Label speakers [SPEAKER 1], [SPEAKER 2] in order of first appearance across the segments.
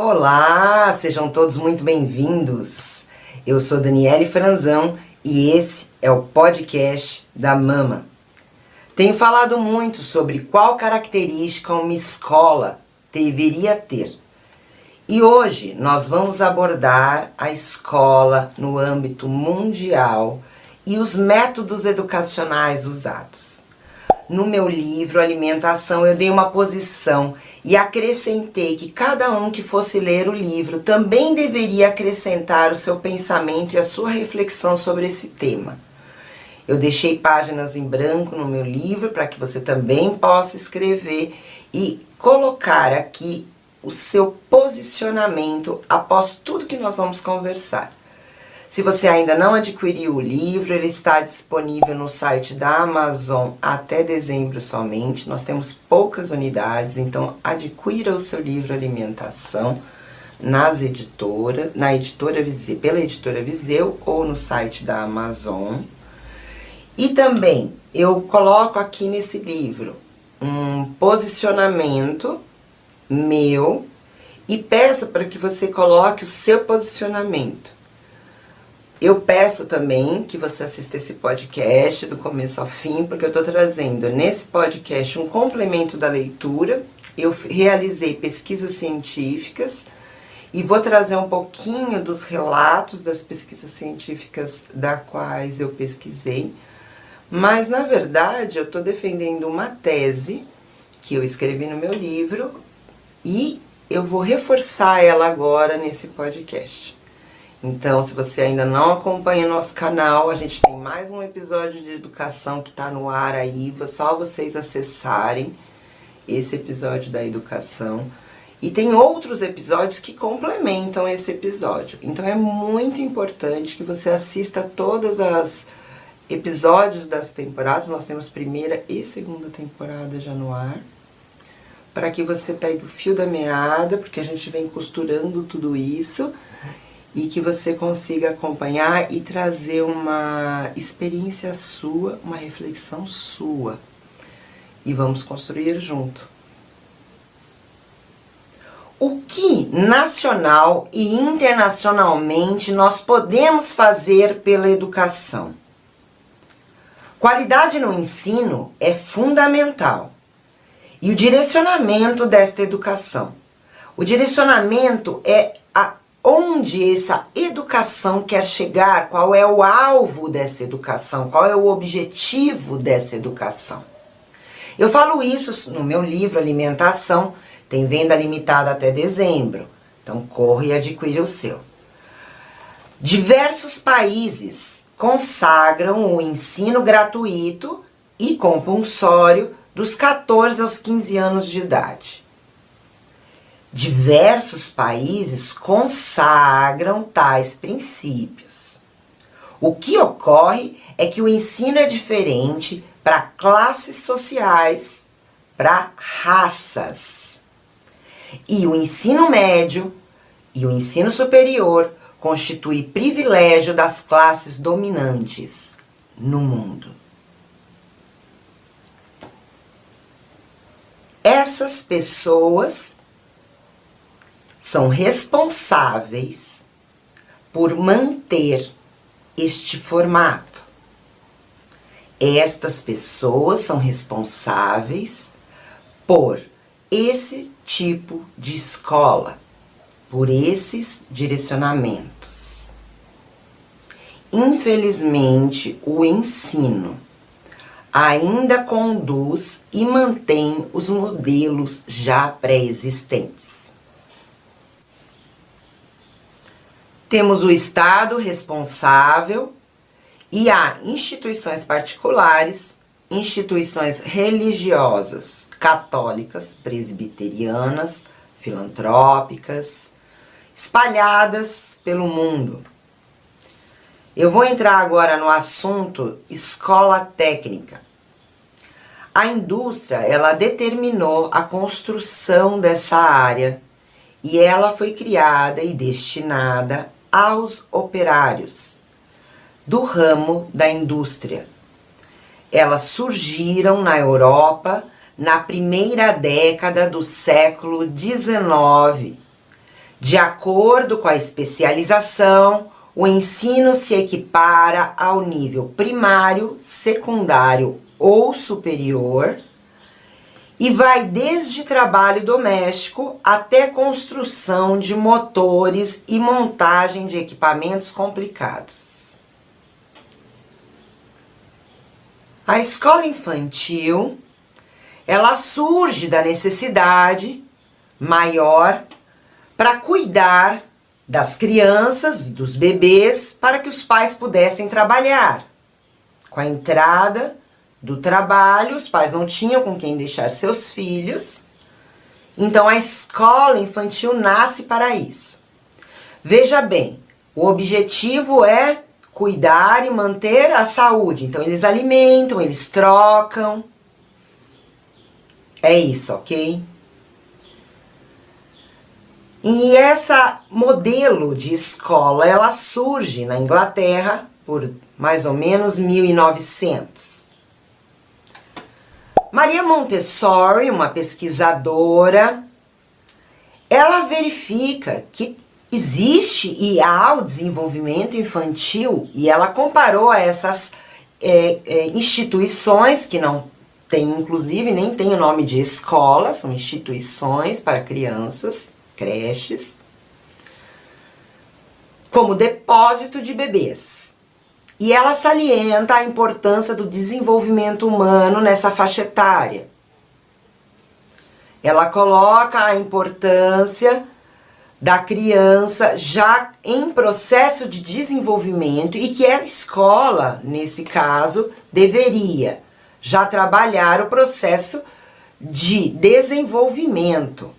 [SPEAKER 1] Olá, sejam todos muito bem-vindos. Eu sou Daniele Franzão e esse é o podcast da Mama. Tenho falado muito sobre qual característica uma escola deveria ter. E hoje nós vamos abordar a escola no âmbito mundial e os métodos educacionais usados. No meu livro Alimentação eu dei uma posição e acrescentei que cada um que fosse ler o livro também deveria acrescentar o seu pensamento e a sua reflexão sobre esse tema. Eu deixei páginas em branco no meu livro para que você também possa escrever e colocar aqui o seu posicionamento após tudo que nós vamos conversar. Se você ainda não adquiriu o livro, ele está disponível no site da Amazon até dezembro somente. Nós temos poucas unidades, então adquira o seu livro Alimentação nas editoras, pela editora Viseu ou no site da Amazon. E também eu coloco aqui nesse livro um posicionamento meu e peço para que você coloque o seu posicionamento. Eu peço também que você assista esse podcast do começo ao fim, porque eu estou trazendo nesse podcast um complemento da leitura. Eu realizei pesquisas científicas e vou trazer um pouquinho dos relatos das pesquisas científicas das quais eu pesquisei. Mas, na verdade, eu estou defendendo uma tese que eu escrevi no meu livro e eu vou reforçar ela agora nesse podcast. Então, se você ainda não acompanha nosso canal, a gente tem mais um episódio de educação que está no ar aí. Só vocês acessarem esse episódio da educação. E tem outros episódios que complementam esse episódio. Então, é muito importante que você assista todas as episódios das temporadas. Nós temos primeira e segunda temporada já no ar. Para que você pegue o fio da meada, porque a gente vem costurando tudo isso. E que você consiga acompanhar e trazer uma experiência sua, uma reflexão sua. E vamos construir junto. O que nacional e internacionalmente nós podemos fazer pela educação? Qualidade no ensino é fundamental. E o direcionamento desta educação. O direcionamento é onde essa educação quer chegar, qual é o alvo dessa educação, qual é o objetivo dessa educação. Eu falo isso no meu livro Alimentação, tem venda limitada até dezembro, então corre e adquire o seu. Diversos países consagram o ensino gratuito e compulsório dos 14 aos 15 anos de idade. Diversos países consagram tais princípios. O que ocorre é que o ensino é diferente para classes sociais, para raças. E o ensino médio e o ensino superior constituem privilégio das classes dominantes no mundo. Essas pessoas são responsáveis por manter este formato. Estas pessoas são responsáveis por esse tipo de escola, por esses direcionamentos. Infelizmente, o ensino ainda conduz e mantém os modelos já pré-existentes. Temos o Estado responsável e há instituições particulares, instituições religiosas, católicas, presbiterianas, filantrópicas, espalhadas pelo mundo. Eu vou entrar agora no assunto escola técnica. A indústria, ela determinou a construção dessa área e ela foi criada e destinada aos operários do ramo da indústria. Elas surgiram na Europa na primeira década do século XIX, De acordo com a especialização, o ensino se equipara ao nível primário, secundário ou superior e vai desde trabalho doméstico até construção de motores e montagem de equipamentos complicados. A escola infantil, ela surge da necessidade maior para cuidar das crianças, dos bebês, para que os pais pudessem trabalhar. Com a entrada do trabalho, os pais não tinham com quem deixar seus filhos, então a escola infantil nasce para isso. Veja bem, o objetivo é cuidar e manter a saúde, então eles alimentam, eles trocam, é isso, ok? E essa modelo de escola, ela surge na Inglaterra por mais ou menos 1900. Maria Montessori, uma pesquisadora, ela verifica que existe e há o desenvolvimento infantil e ela comparou a essas instituições que não tem, inclusive, nem tem o nome de escola, são instituições para crianças, creches, como depósito de bebês. E ela salienta a importância do desenvolvimento humano nessa faixa etária. Ela coloca a importância da criança já em processo de desenvolvimento e que a escola, nesse caso, deveria já trabalhar o processo de desenvolvimento.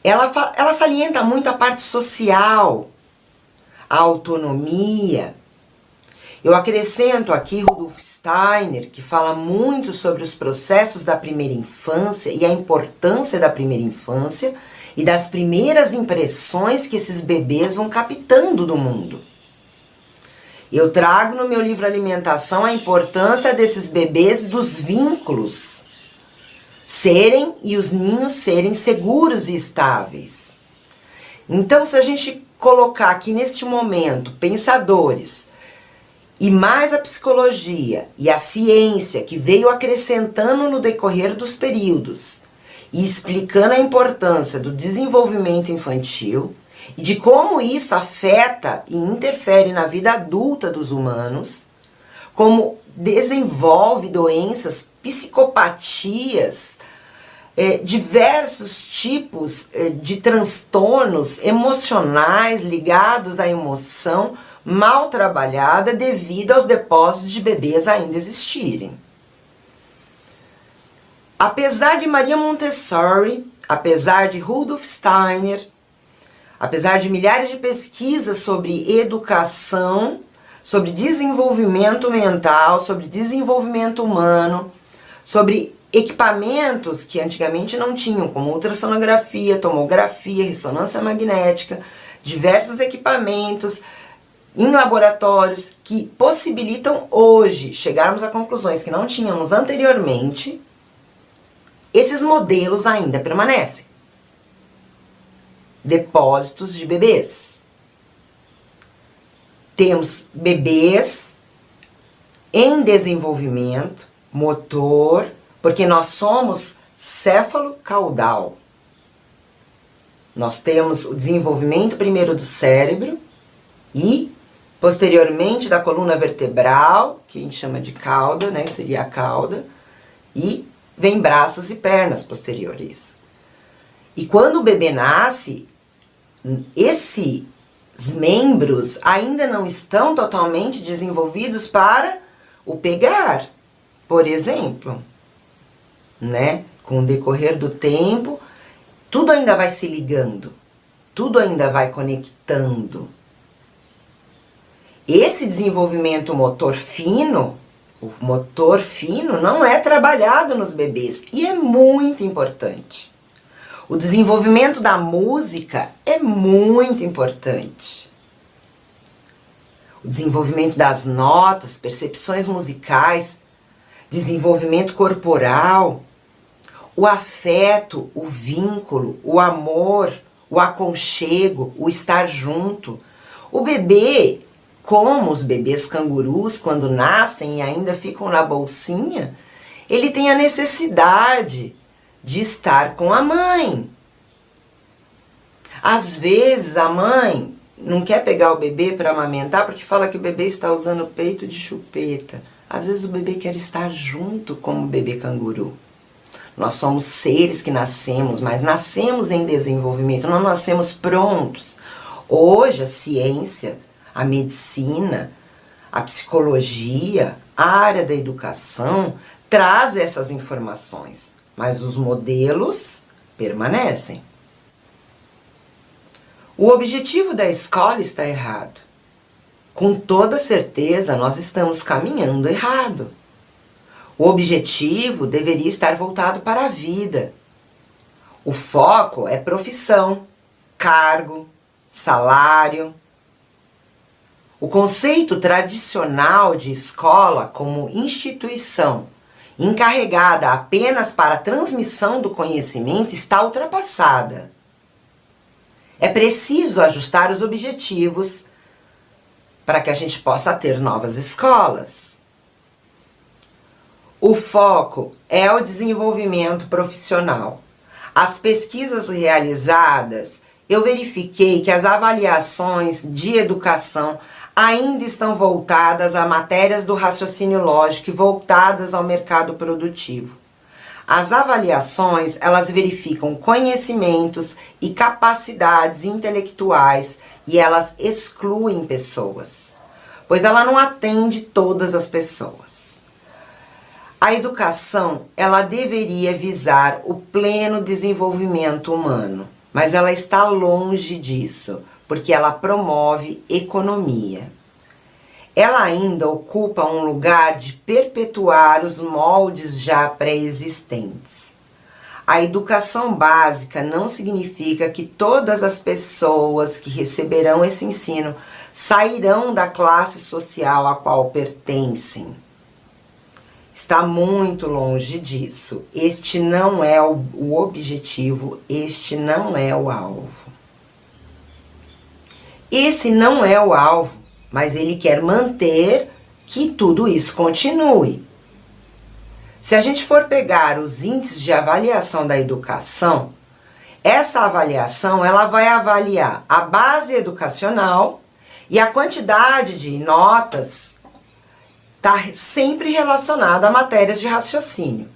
[SPEAKER 1] Ela salienta muito a parte social, a autonomia. Eu acrescento aqui Rudolf Steiner, que fala muito sobre os processos da primeira infância e a importância da primeira infância e das primeiras impressões que esses bebês vão captando do mundo. Eu trago no meu livro Alimentação a importância desses bebês, dos vínculos serem e os ninhos serem seguros e estáveis. Então, se a gente colocar aqui neste momento pensadores e mais a psicologia e a ciência que veio acrescentando no decorrer dos períodos e explicando a importância do desenvolvimento infantil e de como isso afeta e interfere na vida adulta dos humanos, como desenvolve doenças, psicopatias, diversos tipos de transtornos emocionais ligados à emoção mal trabalhada devido aos depósitos de bebês ainda existirem. Apesar de Maria Montessori, apesar de Rudolf Steiner, apesar de milhares de pesquisas sobre educação, sobre desenvolvimento mental, sobre desenvolvimento humano, sobre equipamentos que antigamente não tinham, como ultrassonografia, tomografia, ressonância magnética, diversos equipamentos em laboratórios que possibilitam hoje chegarmos a conclusões que não tínhamos anteriormente, esses modelos ainda permanecem. Depósitos de bebês. Temos bebês em desenvolvimento motor, porque nós somos céfalo-caudal. Nós temos o desenvolvimento primeiro do cérebro e posteriormente da coluna vertebral, que a gente chama de cauda, né, seria a cauda, e vem braços e pernas posteriores. E quando o bebê nasce, esses membros ainda não estão totalmente desenvolvidos para o pegar, por exemplo, né? Com o decorrer do tempo, tudo ainda vai se ligando, tudo ainda vai conectando. Esse desenvolvimento motor fino, o motor fino não é trabalhado nos bebês e é muito importante. O desenvolvimento da música é muito importante. O desenvolvimento das notas, percepções musicais, desenvolvimento corporal, o afeto, o vínculo, o amor, o aconchego, o estar junto. O bebê, como os bebês cangurus, quando nascem e ainda ficam na bolsinha, ele tem a necessidade de estar com a mãe. Às vezes a mãe não quer pegar o bebê para amamentar porque fala que o bebê está usando o peito de chupeta. Às vezes o bebê quer estar junto com o bebê canguru. Nós somos seres que nascemos, mas nascemos em desenvolvimento, não nascemos prontos. Hoje a ciência, a medicina, a psicologia, a área da educação traz essas informações, mas os modelos permanecem. O objetivo da escola está errado. Com toda certeza, nós estamos caminhando errado. O objetivo deveria estar voltado para a vida. O foco é profissão, cargo, salário. O conceito tradicional de escola como instituição encarregada apenas para a transmissão do conhecimento está ultrapassada. É preciso ajustar os objetivos para que a gente possa ter novas escolas. O foco é o desenvolvimento profissional. As pesquisas realizadas, eu verifiquei que as avaliações de educação ainda estão voltadas a matérias do raciocínio lógico e voltadas ao mercado produtivo. As avaliações, elas verificam conhecimentos e capacidades intelectuais e elas excluem pessoas, pois ela não atende todas as pessoas. A educação, ela deveria visar o pleno desenvolvimento humano, mas ela está longe disso, porque ela promove economia. Ela ainda ocupa um lugar de perpetuar os moldes já pré-existentes. A educação básica não significa que todas as pessoas que receberão esse ensino sairão da classe social a qual pertencem. Está muito longe disso. Este não é o objetivo, este não é o alvo. Esse não é o alvo, mas ele quer manter que tudo isso continue. Se a gente for pegar os índices de avaliação da educação, essa avaliação ela vai avaliar a base educacional e a quantidade de notas está sempre relacionada a matérias de raciocínio.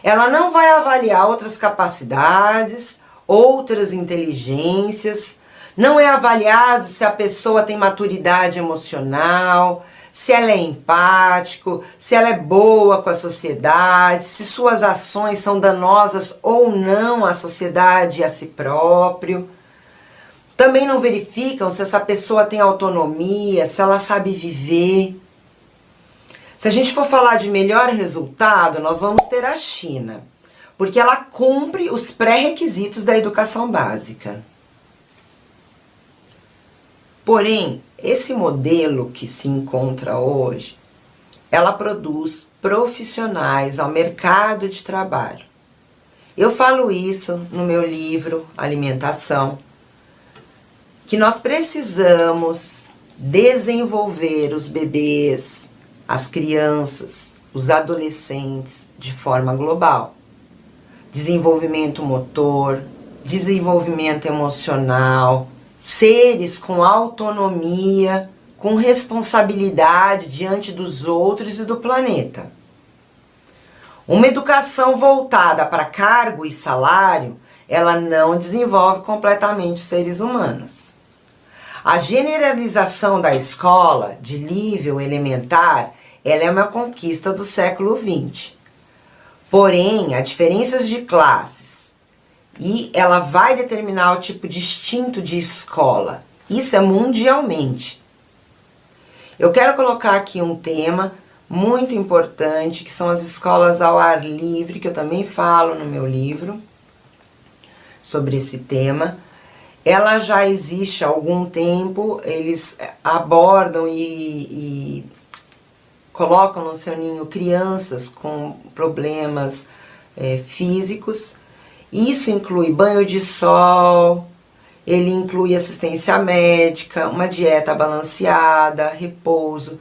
[SPEAKER 1] Ela não vai avaliar outras capacidades, outras inteligências. Não é avaliado se a pessoa tem maturidade emocional, se ela é empático, se ela é boa com a sociedade, se suas ações são danosas ou não à sociedade e a si próprio. Também não verificam se essa pessoa tem autonomia, se ela sabe viver. Se a gente for falar de melhor resultado, nós vamos ter a China, porque ela cumpre os pré-requisitos da educação básica. Porém, esse modelo que se encontra hoje, ela produz profissionais ao mercado de trabalho. Eu falo isso no meu livro Alimentação, que nós precisamos desenvolver os bebês, as crianças, os adolescentes de forma global. Desenvolvimento motor, desenvolvimento emocional, seres com autonomia, com responsabilidade diante dos outros e do planeta. Uma educação voltada para cargo e salário, ela não desenvolve completamente os seres humanos. A generalização da escola de nível elementar, ela é uma conquista do século XX. Porém, há diferenças de classes e ela vai determinar o tipo distinto de escola. Isso é mundialmente. Eu quero colocar aqui um tema muito importante, que são as escolas ao ar livre, que eu também falo no meu livro sobre esse tema. Ela já existe há algum tempo, eles abordam e colocam no seu ninho crianças com problemas físicos. Isso inclui banho de sol, Ele inclui assistência médica, uma dieta balanceada, repouso.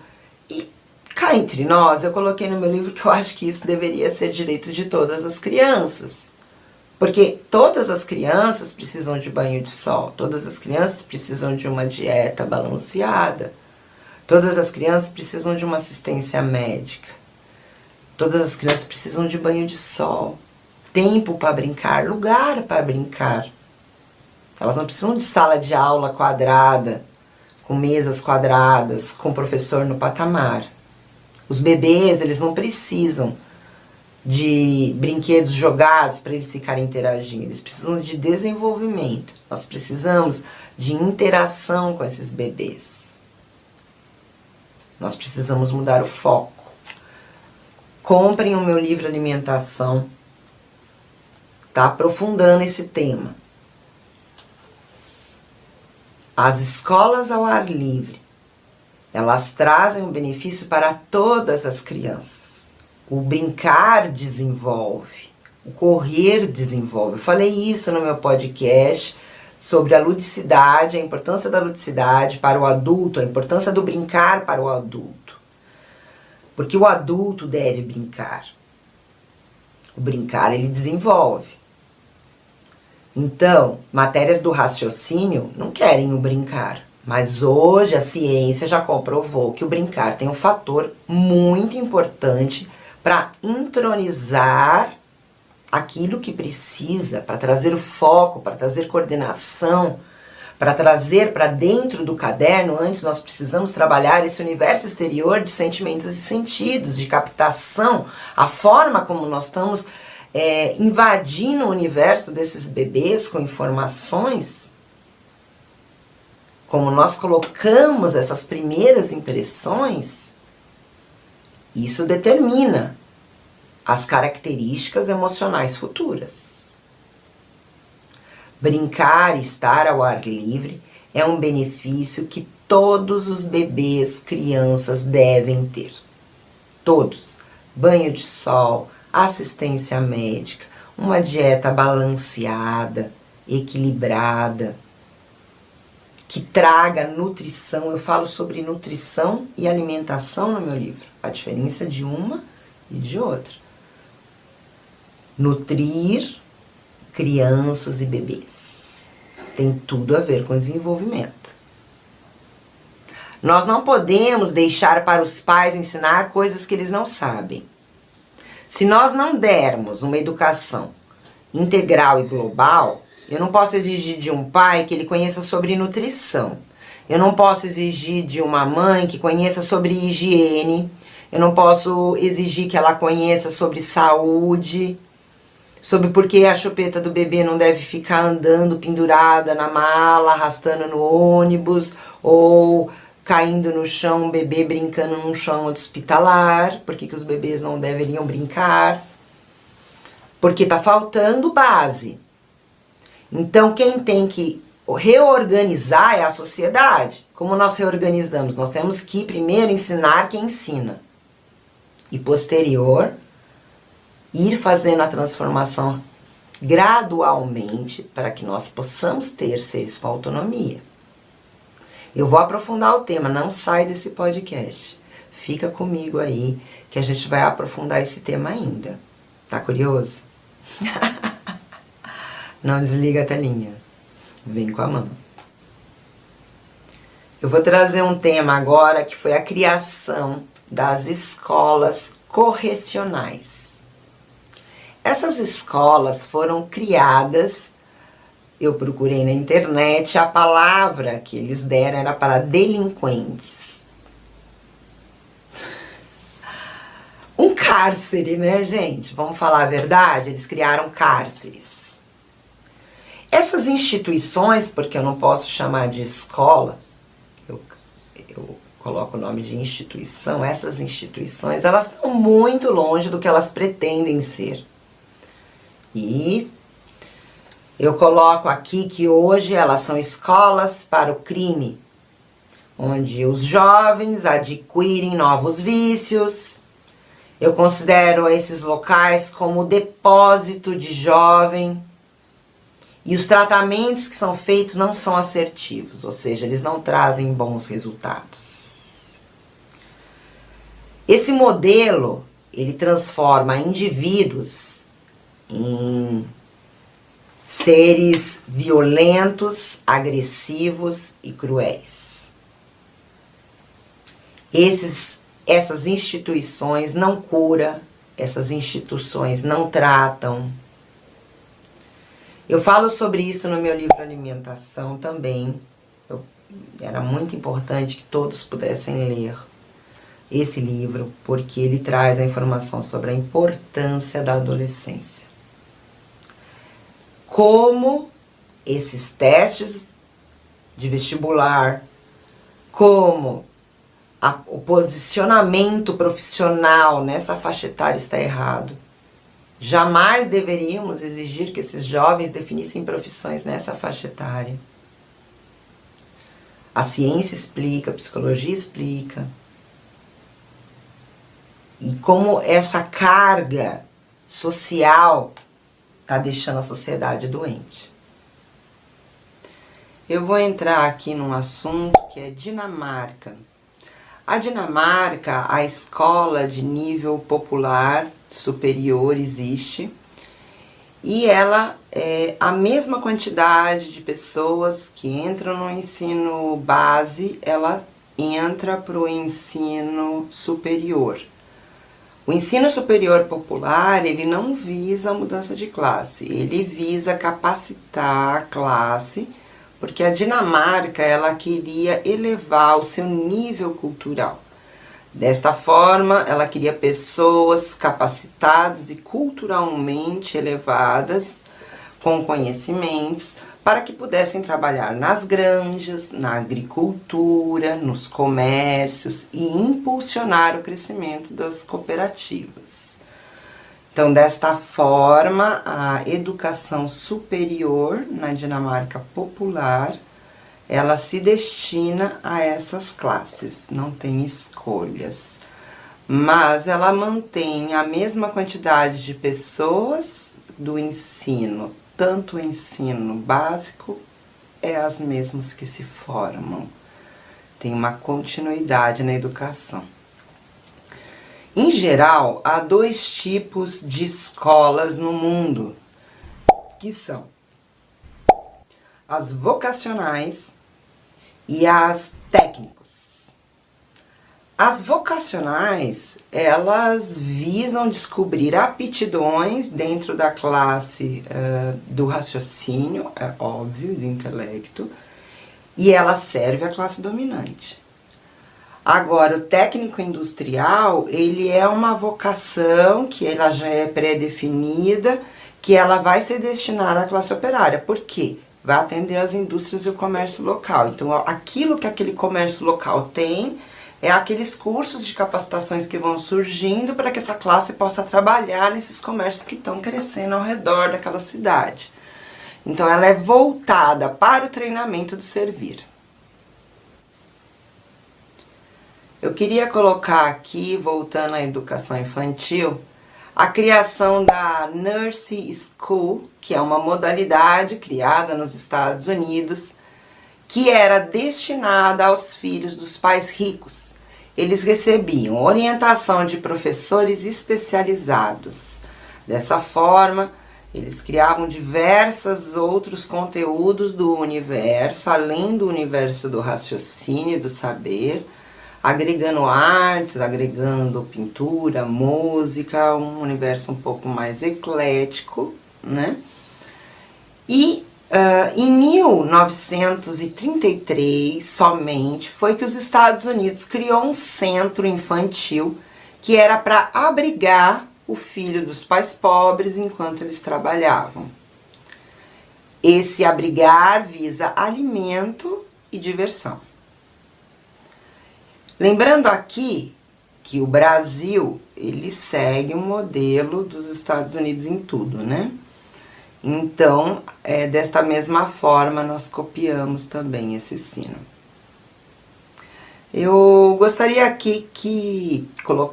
[SPEAKER 1] E cá entre nós, eu coloquei no meu livro que eu acho que isso deveria ser direito de todas as crianças. Porque todas as crianças precisam de banho de sol, todas as crianças precisam de uma dieta balanceada, todas as crianças precisam de uma assistência médica, todas as crianças precisam de banho de sol, tempo para brincar, lugar para brincar. Elas não precisam de sala de aula quadrada, com mesas quadradas, com professor no patamar. Os bebês, eles não precisam de brinquedos jogados para eles ficarem interagindo. Eles precisam de desenvolvimento. Nós precisamos de interação com esses bebês. Nós precisamos mudar o foco. Comprem o meu livro Alimentação. Tá aprofundando esse tema. As escolas ao ar livre, elas trazem um benefício para todas as crianças. O brincar desenvolve, o correr desenvolve. Eu falei isso no meu podcast sobre a ludicidade, a importância da ludicidade para o adulto, a importância do brincar para o adulto. Porque o adulto deve brincar. O brincar, ele desenvolve. Então, matérias do raciocínio não querem o brincar. Mas hoje a ciência já comprovou que o brincar tem um fator muito importante para entronizar aquilo que precisa, para trazer o foco, para trazer coordenação, para trazer para dentro do caderno. Antes nós precisamos trabalhar esse universo exterior de sentimentos e sentidos, de captação, a forma como nós estamos invadindo o universo desses bebês com informações, como nós colocamos essas primeiras impressões. Isso determina as características emocionais futuras. Brincar e estar ao ar livre é um benefício que todos os bebês, crianças devem ter. Todos. Banho de sol, assistência médica, uma dieta balanceada, equilibrada, que traga nutrição. Eu falo sobre nutrição e alimentação no meu livro. A diferença de uma e de outra. Nutrir crianças e bebês. Tem tudo a ver com desenvolvimento. Nós não podemos deixar para os pais ensinar coisas que eles não sabem. Se nós não dermos uma educação integral e global, eu não posso exigir de um pai que ele conheça sobre nutrição. Eu não posso exigir de uma mãe que conheça sobre higiene. Eu não posso exigir que ela conheça sobre saúde, sobre por que a chupeta do bebê não deve ficar andando pendurada na mala, arrastando no ônibus, ou caindo no chão, um bebê brincando num chão hospitalar. Por que os bebês não deveriam brincar? Porque tá faltando base. Então, quem tem que reorganizar é a sociedade. Como nós reorganizamos? Nós temos que primeiro ensinar quem ensina. E posterior, ir fazendo a transformação gradualmente para que nós possamos ter seres com autonomia. Eu vou aprofundar o tema, não sai desse podcast. Fica comigo aí que a gente vai aprofundar esse tema ainda. Tá curioso? Não desliga a telinha. Vem com a mão. Eu vou trazer um tema agora que foi a criação das escolas correcionais. Essas escolas foram criadas, eu procurei na internet, a palavra que eles deram era para delinquentes. Um cárcere, né, gente? Vamos falar a verdade? Eles criaram cárceres. Essas instituições, porque eu não posso chamar de escola, eu coloco o nome de instituição, essas instituições, elas estão muito longe do que elas pretendem ser. E eu coloco aqui que hoje elas são escolas para o crime, onde os jovens adquirem novos vícios. Eu considero esses locais como depósito de jovem. E os tratamentos que são feitos não são assertivos, ou seja, eles não trazem bons resultados. Esse modelo, ele transforma indivíduos em seres violentos, agressivos e cruéis. Essas instituições não curam, essas instituições não tratam. Eu falo sobre isso no meu livro Alimentação também. Era muito importante que todos pudessem ler esse livro, porque ele traz a informação sobre a importância da adolescência. Como esses testes de vestibular, como o posicionamento profissional nessa faixa etária está errado. Jamais deveríamos exigir que esses jovens definissem profissões nessa faixa etária. A ciência explica, a psicologia explica. E como essa carga social está deixando a sociedade doente. Eu vou entrar aqui num assunto que é Dinamarca. A Dinamarca, a escola de nível popular superior existe, e ela é a mesma quantidade de pessoas que entram no ensino base, ela entra para o ensino superior. O ensino superior popular, ele não visa a mudança de classe, ele visa capacitar a classe, porque a Dinamarca, ela queria elevar o seu nível cultural. Desta forma, ela queria pessoas capacitadas e culturalmente elevadas, com conhecimentos, para que pudessem trabalhar nas granjas, na agricultura, nos comércios e impulsionar o crescimento das cooperativas. Então, desta forma, a educação superior na Dinamarca popular, ela se destina a essas classes, não tem escolhas. Mas ela mantém a mesma quantidade de pessoas do ensino, tanto o ensino básico, é as mesmas que se formam. Tem uma continuidade na educação. Em geral, há dois tipos de escolas no mundo, que são as vocacionais e as técnicos. As vocacionais, elas visam descobrir aptidões dentro da classe do raciocínio, é óbvio, do intelecto, e ela serve à classe dominante. Agora, o técnico industrial, ele é uma vocação que ela já é pré-definida, que ela vai ser destinada à classe operária. Por quê? Vai atender as indústrias e o comércio local. Então, aquilo que aquele comércio local tem é aqueles cursos de capacitações que vão surgindo para que essa classe possa trabalhar nesses comércios que estão crescendo ao redor daquela cidade. Então, ela é voltada para o treinamento do servir. Eu queria colocar aqui, voltando à educação infantil, a criação da Nursery School, que é uma modalidade criada nos Estados Unidos, que era destinada aos filhos dos pais ricos. Eles recebiam orientação de professores especializados. Dessa forma, eles criavam diversos outros conteúdos do universo, além do universo do raciocínio e do saber, agregando artes, agregando pintura, música, um universo um pouco mais eclético, né? E em 1933, somente, foi que os Estados Unidos criou um centro infantil que era para abrigar o filho dos pais pobres enquanto eles trabalhavam. Esse abrigar visa alimento e diversão. Lembrando aqui que o Brasil, ele segue o modelo dos Estados Unidos em tudo, né? Então, desta mesma forma, nós copiamos também esse ensino. Eu gostaria aqui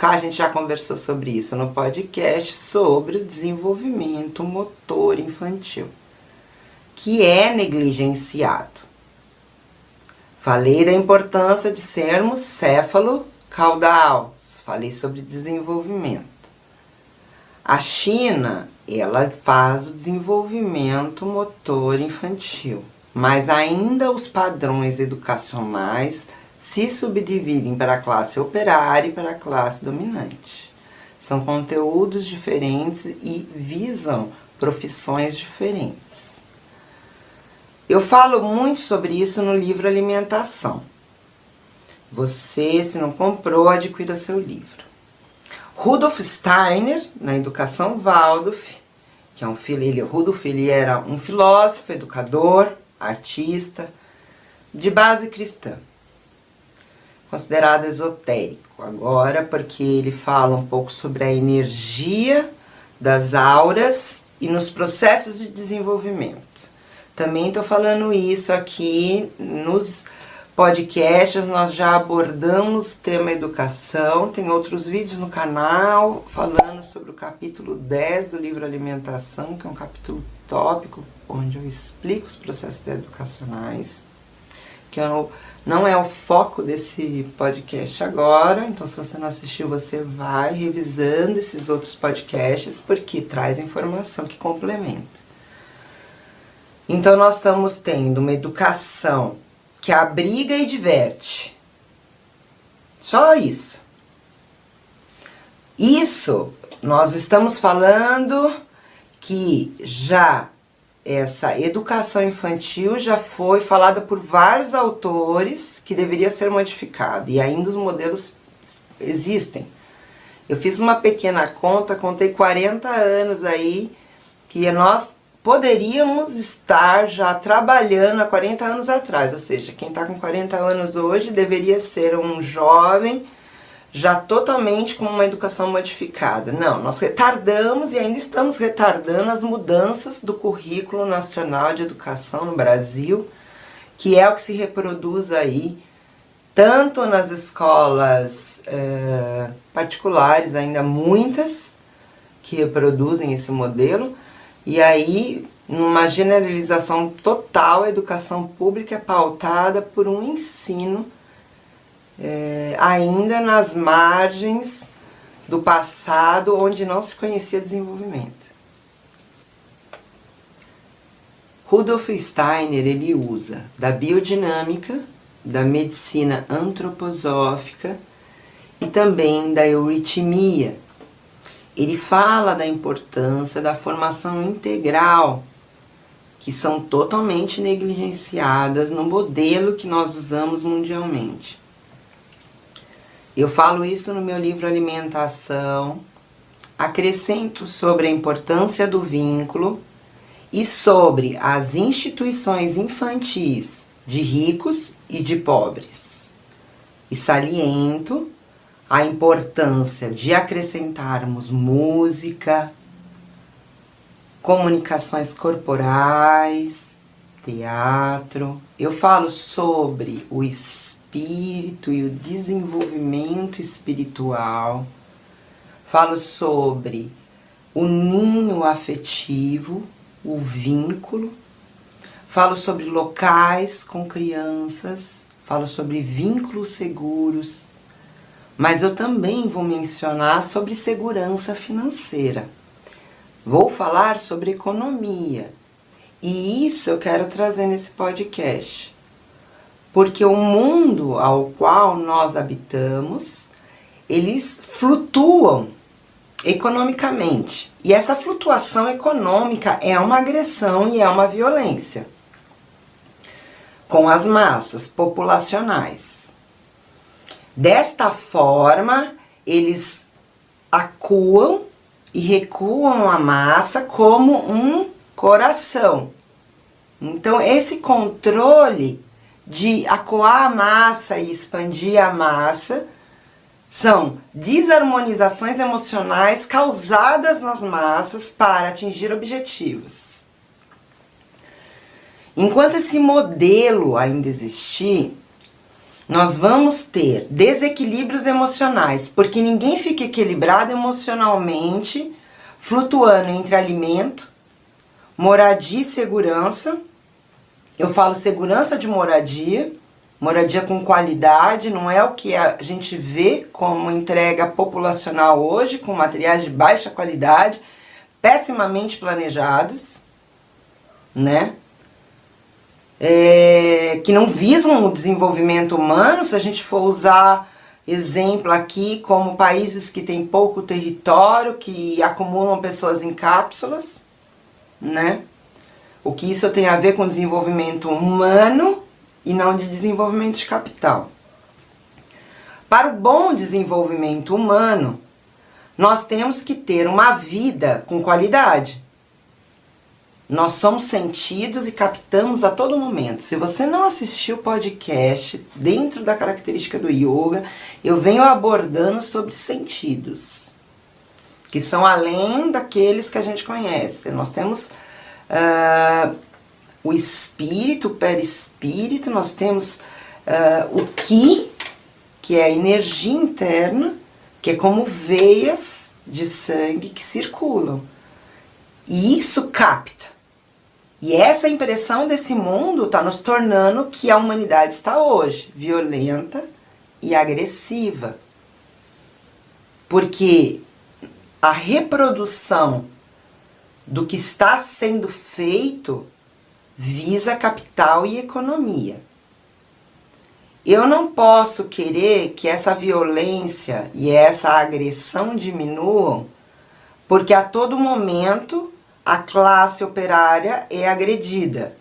[SPEAKER 1] a gente já conversou sobre isso no podcast, sobre o desenvolvimento motor infantil. que é negligenciado. Falei da importância de sermos céfalo-caudal, falei sobre desenvolvimento. A China, ela faz o desenvolvimento motor infantil, mas ainda os padrões educacionais se subdividem para a classe operária e para a classe dominante. São conteúdos diferentes e visam profissões diferentes. Eu falo muito sobre isso no livro Alimentação. Você, se não comprou, adquira seu livro. Rudolf Steiner, na Educação Waldorf, que é Rudolf ele era um filósofo, educador, artista, de base cristã. Considerado esotérico agora, porque ele fala um pouco sobre a energia das auras e nos processos de desenvolvimento. Também estou falando isso aqui nos podcasts, nós já abordamos o tema educação, tem outros vídeos no canal falando sobre o capítulo 10 do livro Alimentação, que é um capítulo tópico, onde eu explico os processos educacionais, que não é o foco desse podcast agora, então se você não assistiu, você vai revisando esses outros podcasts, porque traz informação que complementa. Então nós estamos tendo uma educação que abriga e diverte. Só isso. Isso, nós estamos falando que já essa educação infantil já foi falada por vários autores que deveria ser modificada. E ainda os modelos existem. Eu fiz uma pequena conta, contei 40 anos aí, que nós poderíamos estar já trabalhando há 40 anos atrás, ou seja, quem está com 40 anos hoje deveria ser um jovem já totalmente com uma educação modificada. Não, nós retardamos e ainda estamos retardando as mudanças do currículo nacional de educação no Brasil, que é o que se reproduz aí, tanto nas escolas particulares, ainda muitas que reproduzem esse modelo, e aí, numa generalização total, a educação pública é pautada por um ensino ainda nas margens do passado, onde não se conhecia desenvolvimento. Rudolf Steiner, ele usa da biodinâmica, da medicina antroposófica e também da euritmia. Ele fala da importância da formação integral, que são totalmente negligenciadas no modelo que nós usamos mundialmente. Eu falo isso no meu livro Alimentação, acrescento sobre a importância do vínculo e sobre as instituições infantis de ricos e de pobres. E saliento a importância de acrescentarmos música, comunicações corporais, teatro. Eu falo sobre o espírito e o desenvolvimento espiritual. Falo sobre o ninho afetivo, o vínculo. Falo sobre locais com crianças. Falo sobre vínculos seguros. Mas eu também vou mencionar sobre segurança financeira. Vou falar sobre economia. E isso eu quero trazer nesse podcast. Porque o mundo ao qual nós habitamos, eles flutuam economicamente. E essa flutuação econômica é uma agressão e é uma violência com as massas populacionais. Desta forma, eles acuam e recuam a massa como um coração. Então, esse controle de acuar a massa e expandir a massa são desarmonizações emocionais causadas nas massas para atingir objetivos. Enquanto esse modelo ainda existir, nós vamos ter desequilíbrios emocionais, porque ninguém fica equilibrado emocionalmente, flutuando entre alimento, moradia e segurança. Eu falo segurança de moradia, moradia com qualidade, não é o que a gente vê como entrega populacional hoje, com materiais de baixa qualidade, pessimamente planejados, né? Que não visam o desenvolvimento humano. Se a gente for usar exemplo aqui como países que têm pouco território, que acumulam pessoas em cápsulas, né? O que isso tem a ver com desenvolvimento humano e não de desenvolvimento de capital. Para o bom desenvolvimento humano, nós temos que ter uma vida com qualidade. Nós somos sentidos e captamos a todo momento. Se você não assistiu o podcast, dentro da característica do yoga, eu venho abordando sobre sentidos, que são além daqueles que a gente conhece. Nós temos o espírito, o perispírito, nós temos o ki, que é a energia interna, que é como veias de sangue que circulam. E isso capta. E essa impressão desse mundo está nos tornando que a humanidade está hoje, violenta e agressiva. Porque a reprodução do que está sendo feito visa capital e economia. Eu não posso querer que essa violência e essa agressão diminuam, porque a todo momento a classe operária é agredida.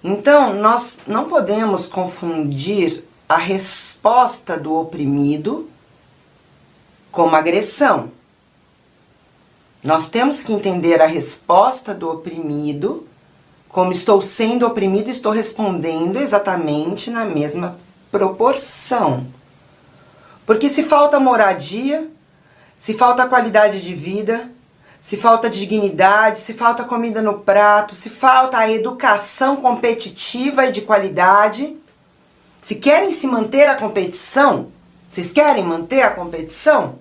[SPEAKER 1] Então, nós não podemos confundir a resposta do oprimido como agressão. Nós temos que entender a resposta do oprimido como estou sendo oprimido, estou respondendo exatamente na mesma proporção. Porque se falta moradia, se falta qualidade de vida, se falta dignidade, se falta comida no prato, se falta a educação competitiva e de qualidade, se querem se manter a competição, vocês querem manter a competição?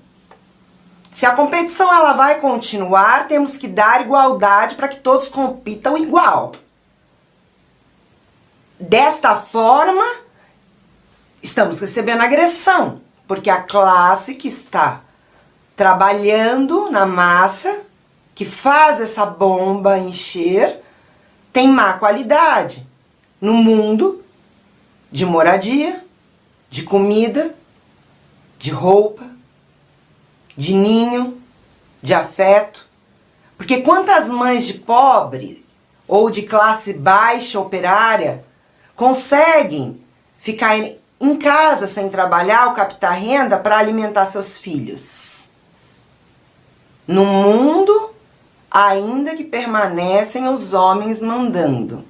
[SPEAKER 1] Se a competição ela vai continuar, temos que dar igualdade para que todos compitam igual. Desta forma, estamos recebendo agressão, porque a classe que está trabalhando na massa, que faz essa bomba encher, tem má qualidade no mundo de moradia, de comida, de roupa, de ninho, de afeto. Porque quantas mães de pobre ou de classe baixa operária conseguem ficar em casa sem trabalhar ou captar renda para alimentar seus filhos? No mundo, ainda que permanecem os homens mandando.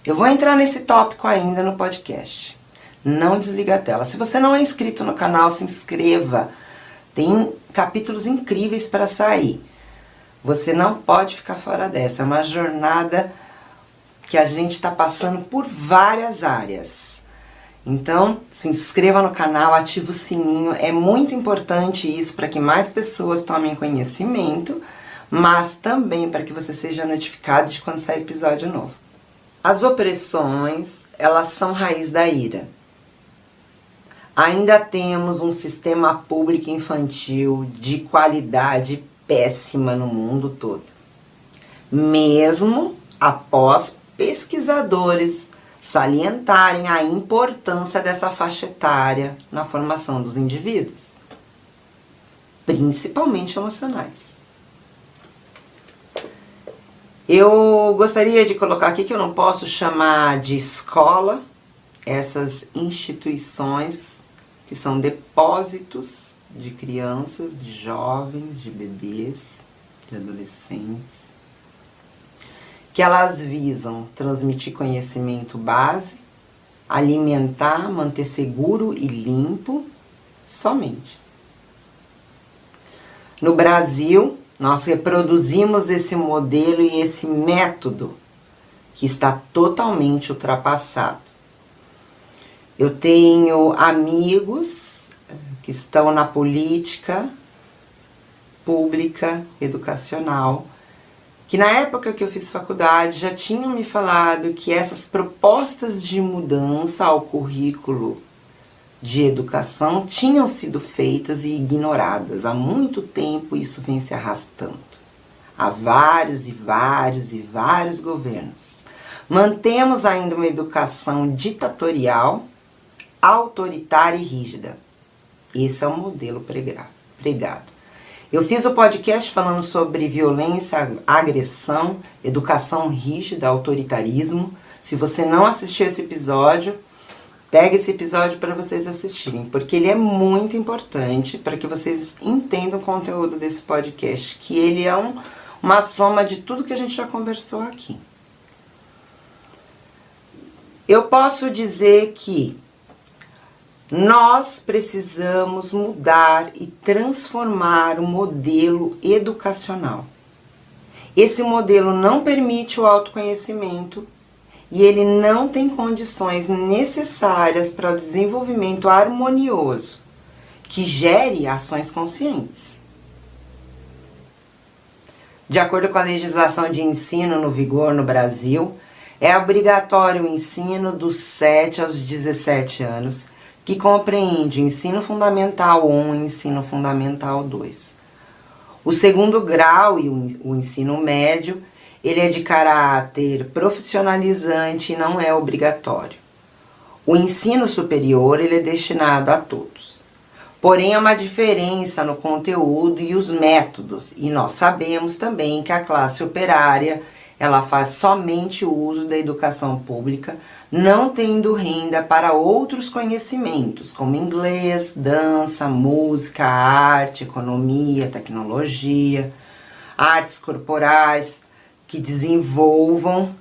[SPEAKER 1] Eu vou entrar nesse tópico ainda no podcast. Não desliga a tela. Se você não é inscrito no canal, se inscreva. Tem capítulos incríveis para sair. Você não pode ficar fora dessa. É uma jornada que a gente está passando por várias áreas. Então, se inscreva no canal, ative o sininho. É muito importante isso para que mais pessoas tomem conhecimento, mas também para que você seja notificado de quando sair episódio novo. As opressões, elas são raiz da ira. Ainda temos um sistema público infantil de qualidade péssima no mundo todo. Mesmo após pesquisadores salientarem a importância dessa faixa etária na formação dos indivíduos, principalmente emocionais. Eu gostaria de colocar aqui que eu não posso chamar de escola essas instituições que são depósitos de crianças, de jovens, de bebês, de adolescentes, que elas visam transmitir conhecimento base, alimentar, manter seguro e limpo somente. No Brasil, nós reproduzimos esse modelo e esse método que está totalmente ultrapassado. Eu tenho amigos que estão na política pública, educacional, que na época que eu fiz faculdade já tinham me falado que essas propostas de mudança ao currículo de educação tinham sido feitas e ignoradas. Há muito tempo isso vem se arrastando. Há vários e vários e vários governos. Mantemos ainda uma educação ditatorial, autoritária e rígida. Esse é o modelo pregado. Eu fiz o podcast falando sobre violência, agressão, educação rígida, autoritarismo. Se você não assistiu esse episódio, pega esse episódio para vocês assistirem, porque ele é muito importante para que vocês entendam o conteúdo desse podcast, que ele é uma soma de tudo que a gente já conversou aqui. Eu posso dizer que nós precisamos mudar e transformar o modelo educacional. Esse modelo não permite o autoconhecimento e ele não tem condições necessárias para o desenvolvimento harmonioso que gere ações conscientes. De acordo com a legislação de ensino no vigor no Brasil, é obrigatório o ensino dos 7 aos 17 anos, que compreende o ensino fundamental 1 e o ensino fundamental 2. O segundo grau e o ensino médio, ele é de caráter profissionalizante e não é obrigatório. O ensino superior, ele é destinado a todos. Porém, há uma diferença no conteúdo e os métodos, e nós sabemos também que a classe operária, ela faz somente o uso da educação pública, não tendo renda para outros conhecimentos, como inglês, dança, música, arte, economia, tecnologia, artes corporais, que desenvolvam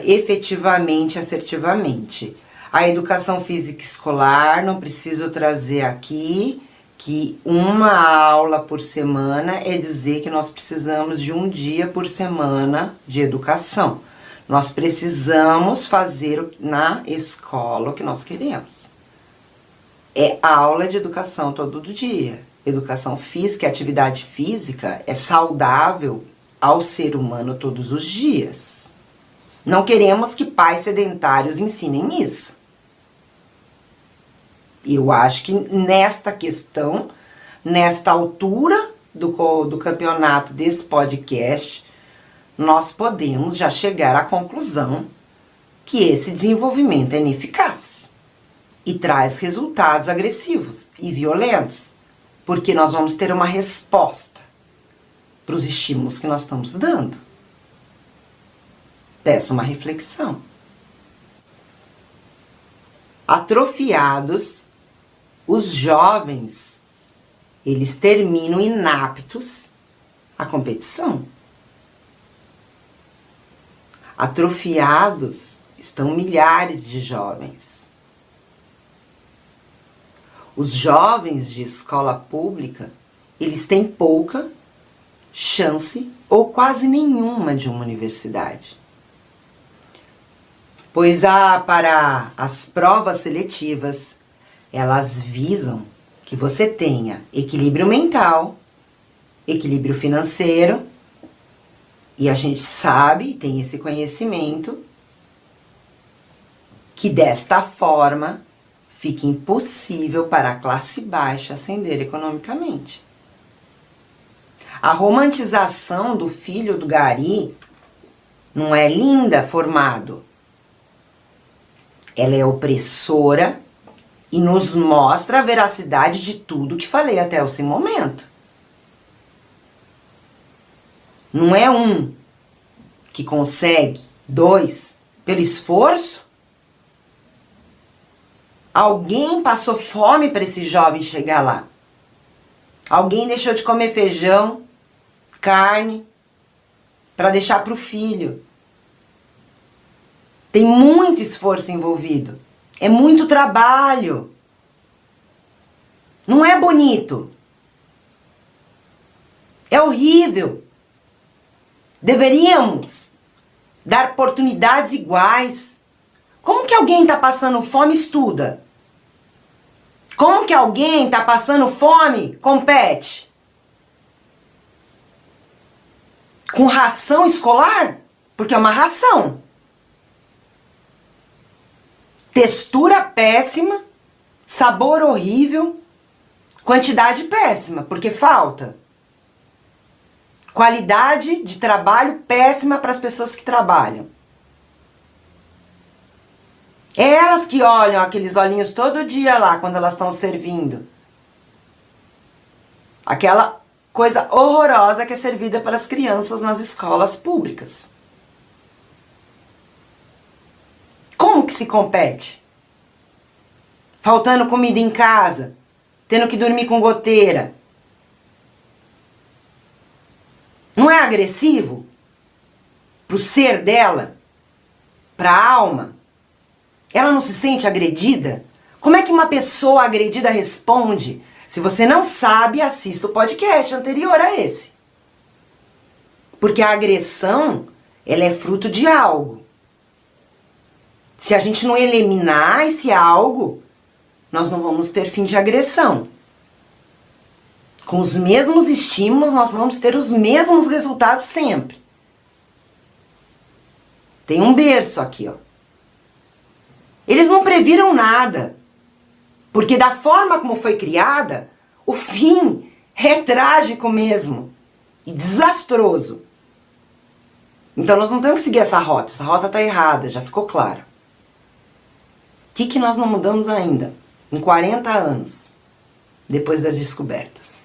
[SPEAKER 1] efetivamente, assertivamente. A educação física escolar, não preciso trazer aqui que uma aula por semana é dizer que nós precisamos de um dia por semana de educação. Nós precisamos fazer na escola o que nós queremos. É aula de educação todo dia. Educação física, atividade física é saudável ao ser humano todos os dias. Não queremos que pais sedentários ensinem isso. Eu acho que nesta questão, nesta altura do campeonato desse podcast, nós podemos já chegar à conclusão que esse desenvolvimento é ineficaz e traz resultados agressivos e violentos, porque nós vamos ter uma resposta para os estímulos que nós estamos dando. Peço uma reflexão. Atrofiados, os jovens, eles terminam inaptos à competição. Atrofiados estão milhares de jovens. Os jovens de escola pública, eles têm pouca chance ou quase nenhuma de uma universidade. Pois para as provas seletivas, elas visam que você tenha equilíbrio mental, equilíbrio financeiro, e a gente sabe, tem esse conhecimento, que desta forma fica impossível para a classe baixa ascender economicamente. A romantização do filho do gari não é linda formado. Ela é opressora e nos mostra a veracidade de tudo que falei até esse momento. Não é um que consegue, 2 pelo esforço. Alguém passou fome para esse jovem chegar lá. Alguém deixou de comer feijão, carne, para deixar para o filho. Tem muito esforço envolvido. É muito trabalho. Não é bonito. É horrível. Deveríamos dar oportunidades iguais. Como que alguém está passando fome e estuda? Como que alguém está passando fome, compete? com ração escolar, porque é uma ração. Textura péssima, sabor horrível, quantidade péssima, porque falta. Qualidade de trabalho péssima para as pessoas que trabalham. É elas que olham aqueles olhinhos todo dia lá, quando elas estão servindo. Aquela coisa horrorosa que é servida para as crianças nas escolas públicas. Como que se compete? Faltando comida em casa, tendo que dormir com goteira. Não é agressivo pro ser dela, pra alma? Ela não se sente agredida? Como é que uma pessoa agredida responde? Se você não sabe, assista o podcast anterior a esse. Porque a agressão, ela é fruto de algo. Se a gente não eliminar esse algo, nós não vamos ter fim de agressão. Com os mesmos estímulos, nós vamos ter os mesmos resultados sempre. Tem um berço aqui, ó. Eles não previram nada. Porque da forma como foi criada, o fim é trágico mesmo. E desastroso. Então nós não temos que seguir essa rota. Essa rota está errada, já ficou claro. O que nós não mudamos ainda? Em 40 anos, depois das descobertas.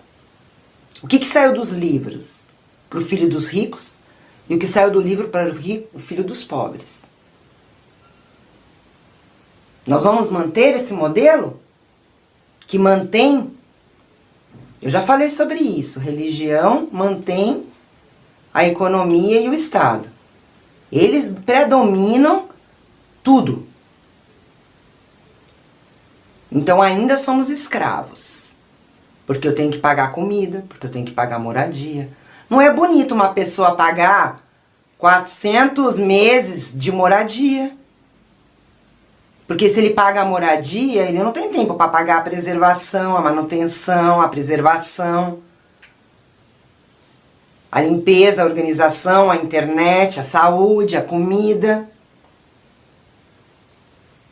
[SPEAKER 1] O que saiu dos livros para o filho dos ricos e o que saiu do livro para o filho dos pobres? Nós vamos manter esse modelo que mantém, eu já falei sobre isso, religião mantém a economia e o Estado. Eles predominam tudo. Então ainda somos escravos. Porque eu tenho que pagar comida, porque eu tenho que pagar moradia. Não é bonito uma pessoa pagar 400 meses de moradia. Porque se ele paga a moradia, ele não tem tempo para pagar a preservação, a manutenção, a preservação, a limpeza, a organização, a internet, a saúde, a comida.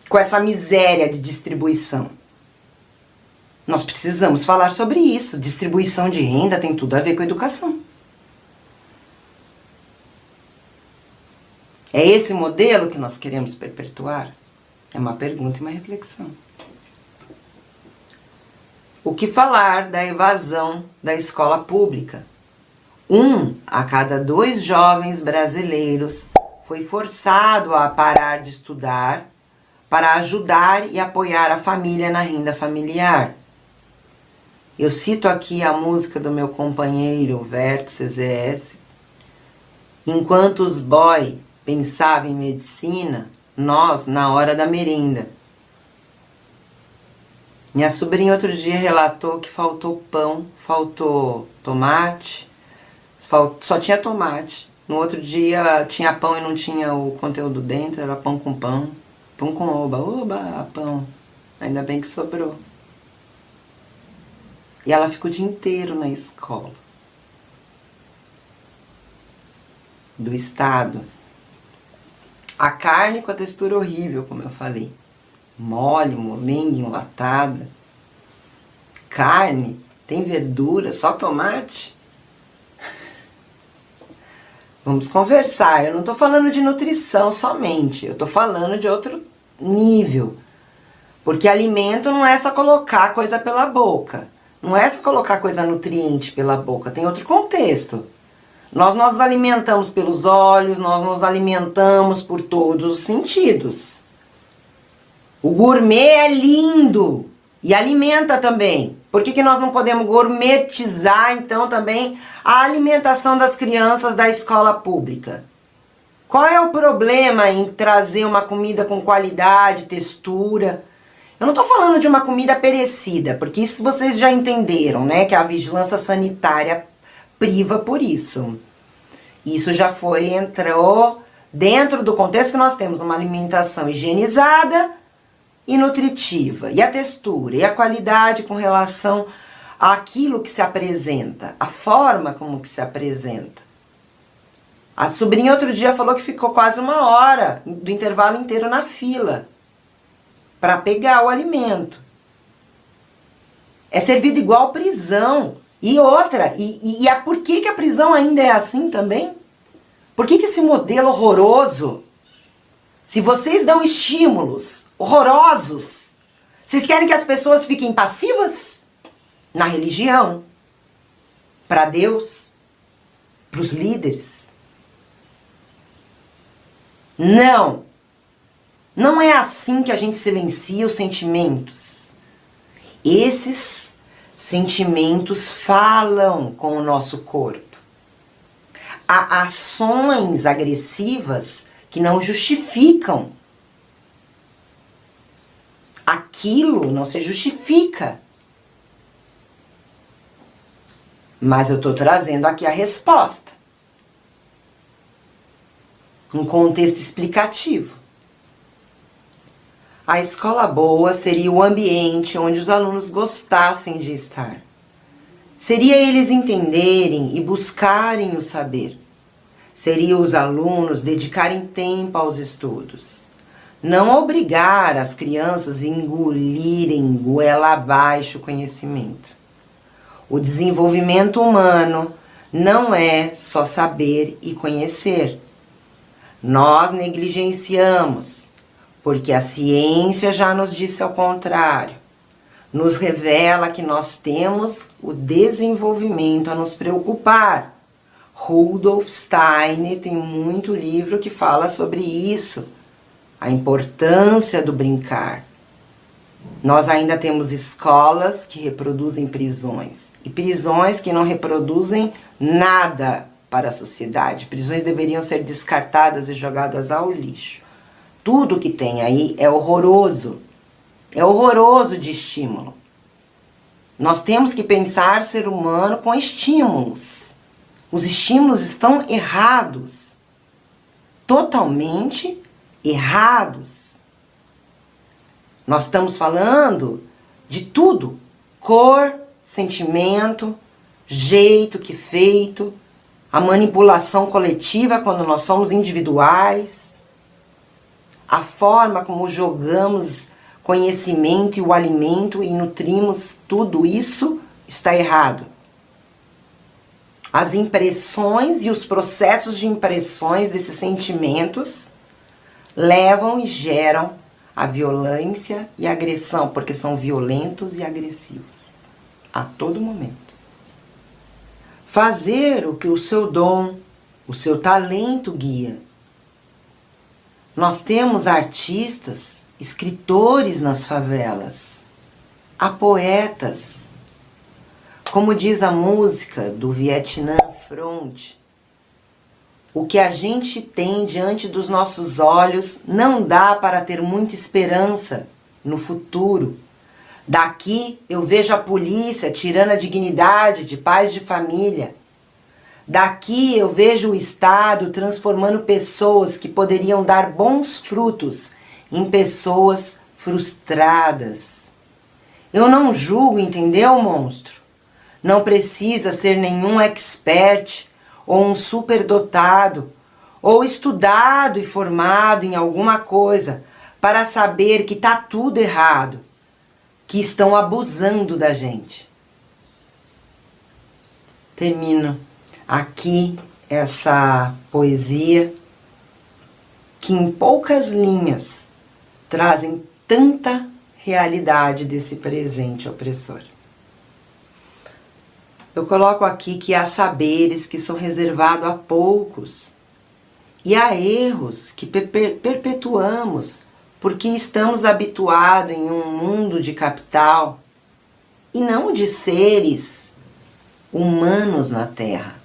[SPEAKER 1] Com essa miséria de distribuição. Nós precisamos falar sobre isso. Distribuição de renda tem tudo a ver com educação. É esse modelo que nós queremos perpetuar? É uma pergunta e uma reflexão. O que falar da evasão da escola pública? 1 a cada 2 jovens brasileiros foi forçado a parar de estudar para ajudar e apoiar a família na renda familiar. Eu cito aqui a música do meu companheiro Verto CZS. Enquanto os boy pensavam em medicina, nós na hora da merenda. Minha sobrinha outro dia relatou que faltou pão, faltou tomate, só tinha tomate. No outro dia tinha pão e não tinha o conteúdo dentro, era pão com oba, pão. Ainda bem que sobrou. E ela ficou o dia inteiro na escola. Do Estado. A carne com a textura horrível, como eu falei. Mole, molenga, enlatada. Carne, tem verdura, só tomate. Vamos conversar. Eu não estou falando de nutrição somente. Eu estou falando de outro nível. Porque alimento não é só colocar coisa pela boca. Não é só colocar coisa nutriente pela boca. Tem outro contexto. Nós nos alimentamos pelos olhos, nós nos alimentamos por todos os sentidos. O gourmet é lindo e alimenta também. Por que nós não podemos gourmetizar, então, também a alimentação das crianças da escola pública? Qual é o problema em trazer uma comida com qualidade, textura? Eu não estou falando de uma comida perecida, porque isso vocês já entenderam, né? Que a vigilância sanitária priva por isso. Isso já entrou dentro do contexto que nós temos uma alimentação higienizada e nutritiva. E a textura, e a qualidade com relação àquilo que se apresenta, a forma como que se apresenta. A sobrinha outro dia falou que ficou quase 1 hora do intervalo inteiro na fila para pegar o alimento. É servido igual prisão. E outra, por que a prisão ainda é assim também? Por que esse modelo horroroso, se vocês dão estímulos horrorosos, vocês querem que as pessoas fiquem passivas? Na religião? Para Deus? Para os líderes? Não. Não é assim que a gente silencia os sentimentos. Esses sentimentos falam com o nosso corpo. Há ações agressivas que não justificam. Aquilo não se justifica. Mas eu estou trazendo aqui a resposta. Um contexto explicativo. A escola boa seria o ambiente onde os alunos gostassem de estar. Seria eles entenderem e buscarem o saber. Seria os alunos dedicarem tempo aos estudos. Não obrigar as crianças a engolirem goela abaixo o conhecimento. O desenvolvimento humano não é só saber e conhecer. Nós negligenciamos, porque a ciência já nos disse ao contrário. Nos revela que nós temos o desenvolvimento a nos preocupar. Rudolf Steiner tem muito livro que fala sobre isso. A importância do brincar. Nós ainda temos escolas que reproduzem prisões. E prisões que não reproduzem nada para a sociedade. Prisões deveriam ser descartadas e jogadas ao lixo. Tudo que tem aí é horroroso. É horroroso de estímulo. Nós temos que pensar ser humano com estímulos. Os estímulos estão errados. Totalmente errados. Nós estamos falando de tudo. Cor, sentimento, jeito que feito, a manipulação coletiva quando nós somos individuais, a forma como jogamos conhecimento e o alimento e nutrimos, tudo isso está errado. As impressões e os processos de impressões desses sentimentos levam e geram a violência e a agressão, porque são violentos e agressivos a todo momento. Fazer o que o seu dom, o seu talento guia. Nós temos artistas, escritores nas favelas, há poetas. Como diz a música do Vietnã Front, o que a gente tem diante dos nossos olhos não dá para ter muita esperança no futuro. Daqui eu vejo a polícia tirando a dignidade de pais de família. Daqui eu vejo o Estado transformando pessoas que poderiam dar bons frutos em pessoas frustradas. Eu não julgo, entendeu, monstro? Não precisa ser nenhum expert ou um superdotado ou estudado e formado em alguma coisa para saber que está tudo errado, que estão abusando da gente. Termino aqui essa poesia que em poucas linhas trazem tanta realidade desse presente opressor. Eu coloco aqui que há saberes que são reservados a poucos e há erros que perpetuamos porque estamos habituados em um mundo de capital e não de seres humanos na Terra.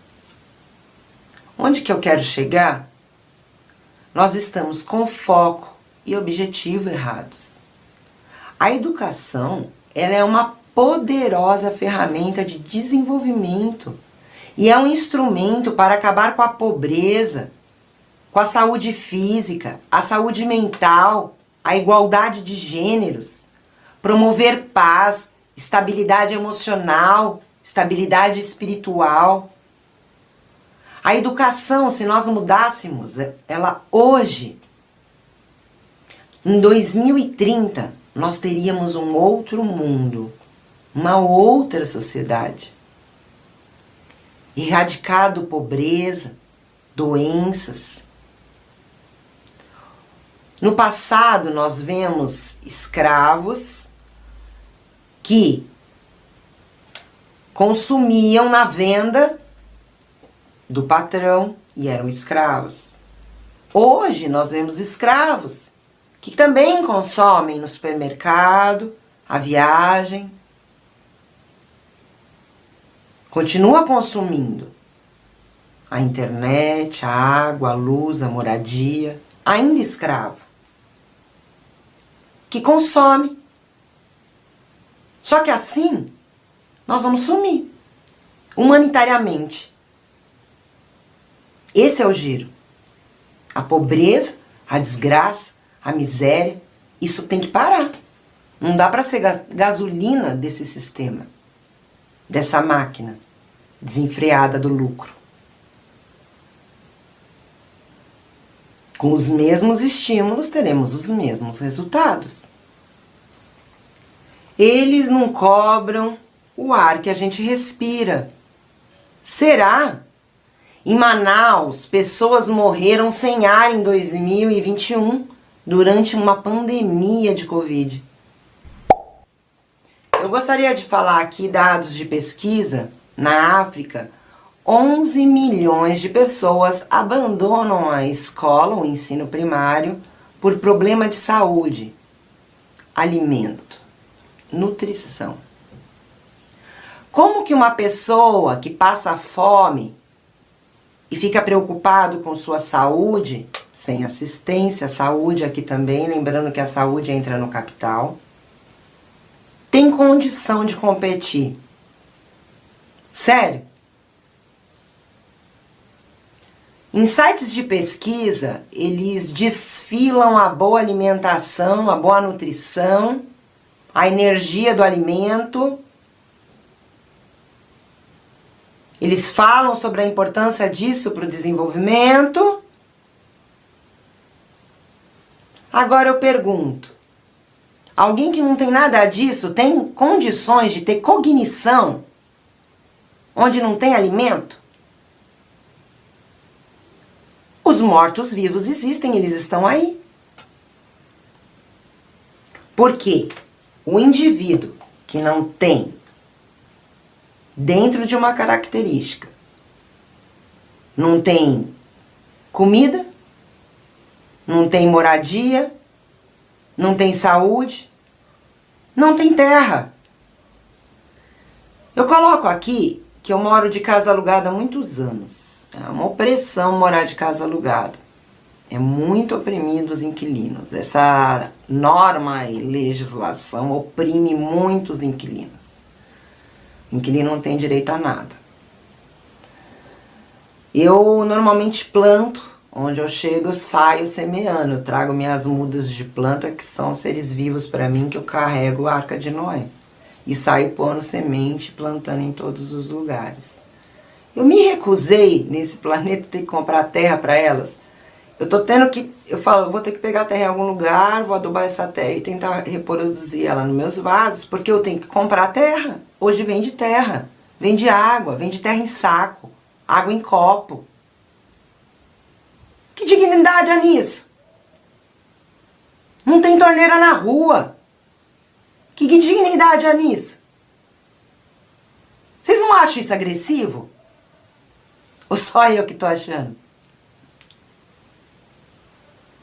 [SPEAKER 1] Onde que eu quero chegar? Nós estamos com foco e objetivo errados. A educação, ela é uma poderosa ferramenta de desenvolvimento e é um instrumento para acabar com a pobreza, com a saúde física, a saúde mental, a igualdade de gêneros, promover paz, estabilidade emocional, estabilidade espiritual. A educação, se nós mudássemos ela hoje, em 2030, nós teríamos um outro mundo, uma outra sociedade. Erradicado pobreza, doenças. No passado, nós vemos escravos que consumiam na venda do patrão e eram escravos. Hoje, nós vemos escravos que também consomem no supermercado, a viagem. Continua consumindo a internet, a água, a luz, a moradia, ainda escravo, que consome. Só que assim, nós vamos sumir, humanitariamente. Esse é o giro. A pobreza, a desgraça, a miséria, isso tem que parar. Não dá para ser gasolina desse sistema, dessa máquina desenfreada do lucro. Com os mesmos estímulos, teremos os mesmos resultados. Eles não cobram o ar que a gente respira. Será? Em Manaus, pessoas morreram sem ar em 2021 durante uma pandemia de Covid. Eu gostaria de falar aqui dados de pesquisa. Na África, 11 milhões de pessoas abandonam a escola, o ensino primário, por problema de saúde, alimento, nutrição. Como que uma pessoa que passa fome e fica preocupado com sua saúde, sem assistência à saúde aqui também, lembrando que a saúde entra no capital, tem condição de competir? Sério? Em sites de pesquisa, eles desfilam a boa alimentação, a boa nutrição, a energia do alimento. Eles falam sobre a importância disso para o desenvolvimento. Agora eu pergunto, alguém que não tem nada disso tem condições de ter cognição onde não tem alimento? Os mortos-vivos existem, eles estão aí. Porque o indivíduo que não tem, dentro de uma característica, não tem comida, não tem moradia, não tem saúde, não tem terra. Eu coloco aqui que eu moro de casa alugada há muitos anos. É uma opressão morar de casa alugada. É muito oprimido os inquilinos. Essa norma e legislação oprime muitos inquilinos. O inquilino não tem direito a nada. Eu normalmente planto, onde eu chego eu saio semeando. Eu trago minhas mudas de planta, que são seres vivos para mim, que eu carrego a Arca de Noé. E saio pondo semente, plantando em todos os lugares. Eu me recusei nesse planeta ter que comprar terra para elas. Eu tô tendo que, eu falo, vou ter que pegar terra em algum lugar, vou adubar essa terra e tentar reproduzir ela nos meus vasos, porque eu tenho que comprar terra. Hoje vende terra, vende água, vende terra em saco, água em copo. Que dignidade há nisso? Não tem torneira na rua. Que dignidade há nisso? Vocês não acham isso agressivo? Ou só eu que tô achando?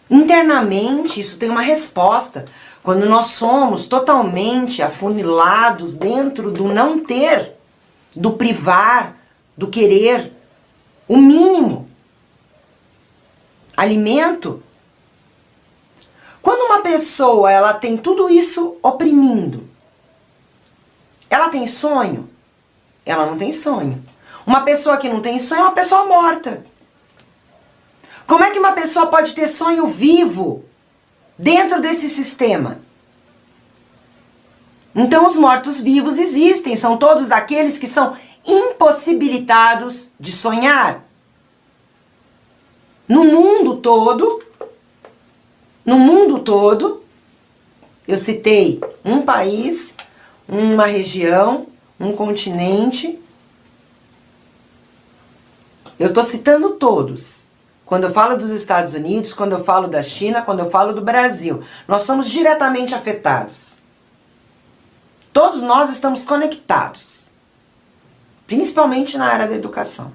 [SPEAKER 1] Internamente, isso tem uma resposta. Quando nós somos totalmente afunilados dentro do não ter, do privar, do querer, o mínimo. Alimento. Quando uma pessoa ela tem tudo isso oprimindo, ela tem sonho? Ela não tem sonho. Uma pessoa que não tem sonho é uma pessoa morta. Como é que uma pessoa pode ter sonho vivo dentro desse sistema? Então os mortos-vivos existem, são todos aqueles que são impossibilitados de sonhar. No mundo todo, eu citei um país, uma região, um continente. Eu estou citando todos. Quando eu falo dos Estados Unidos, quando eu falo da China, quando eu falo do Brasil, nós somos diretamente afetados. Todos nós estamos conectados, principalmente na área da educação.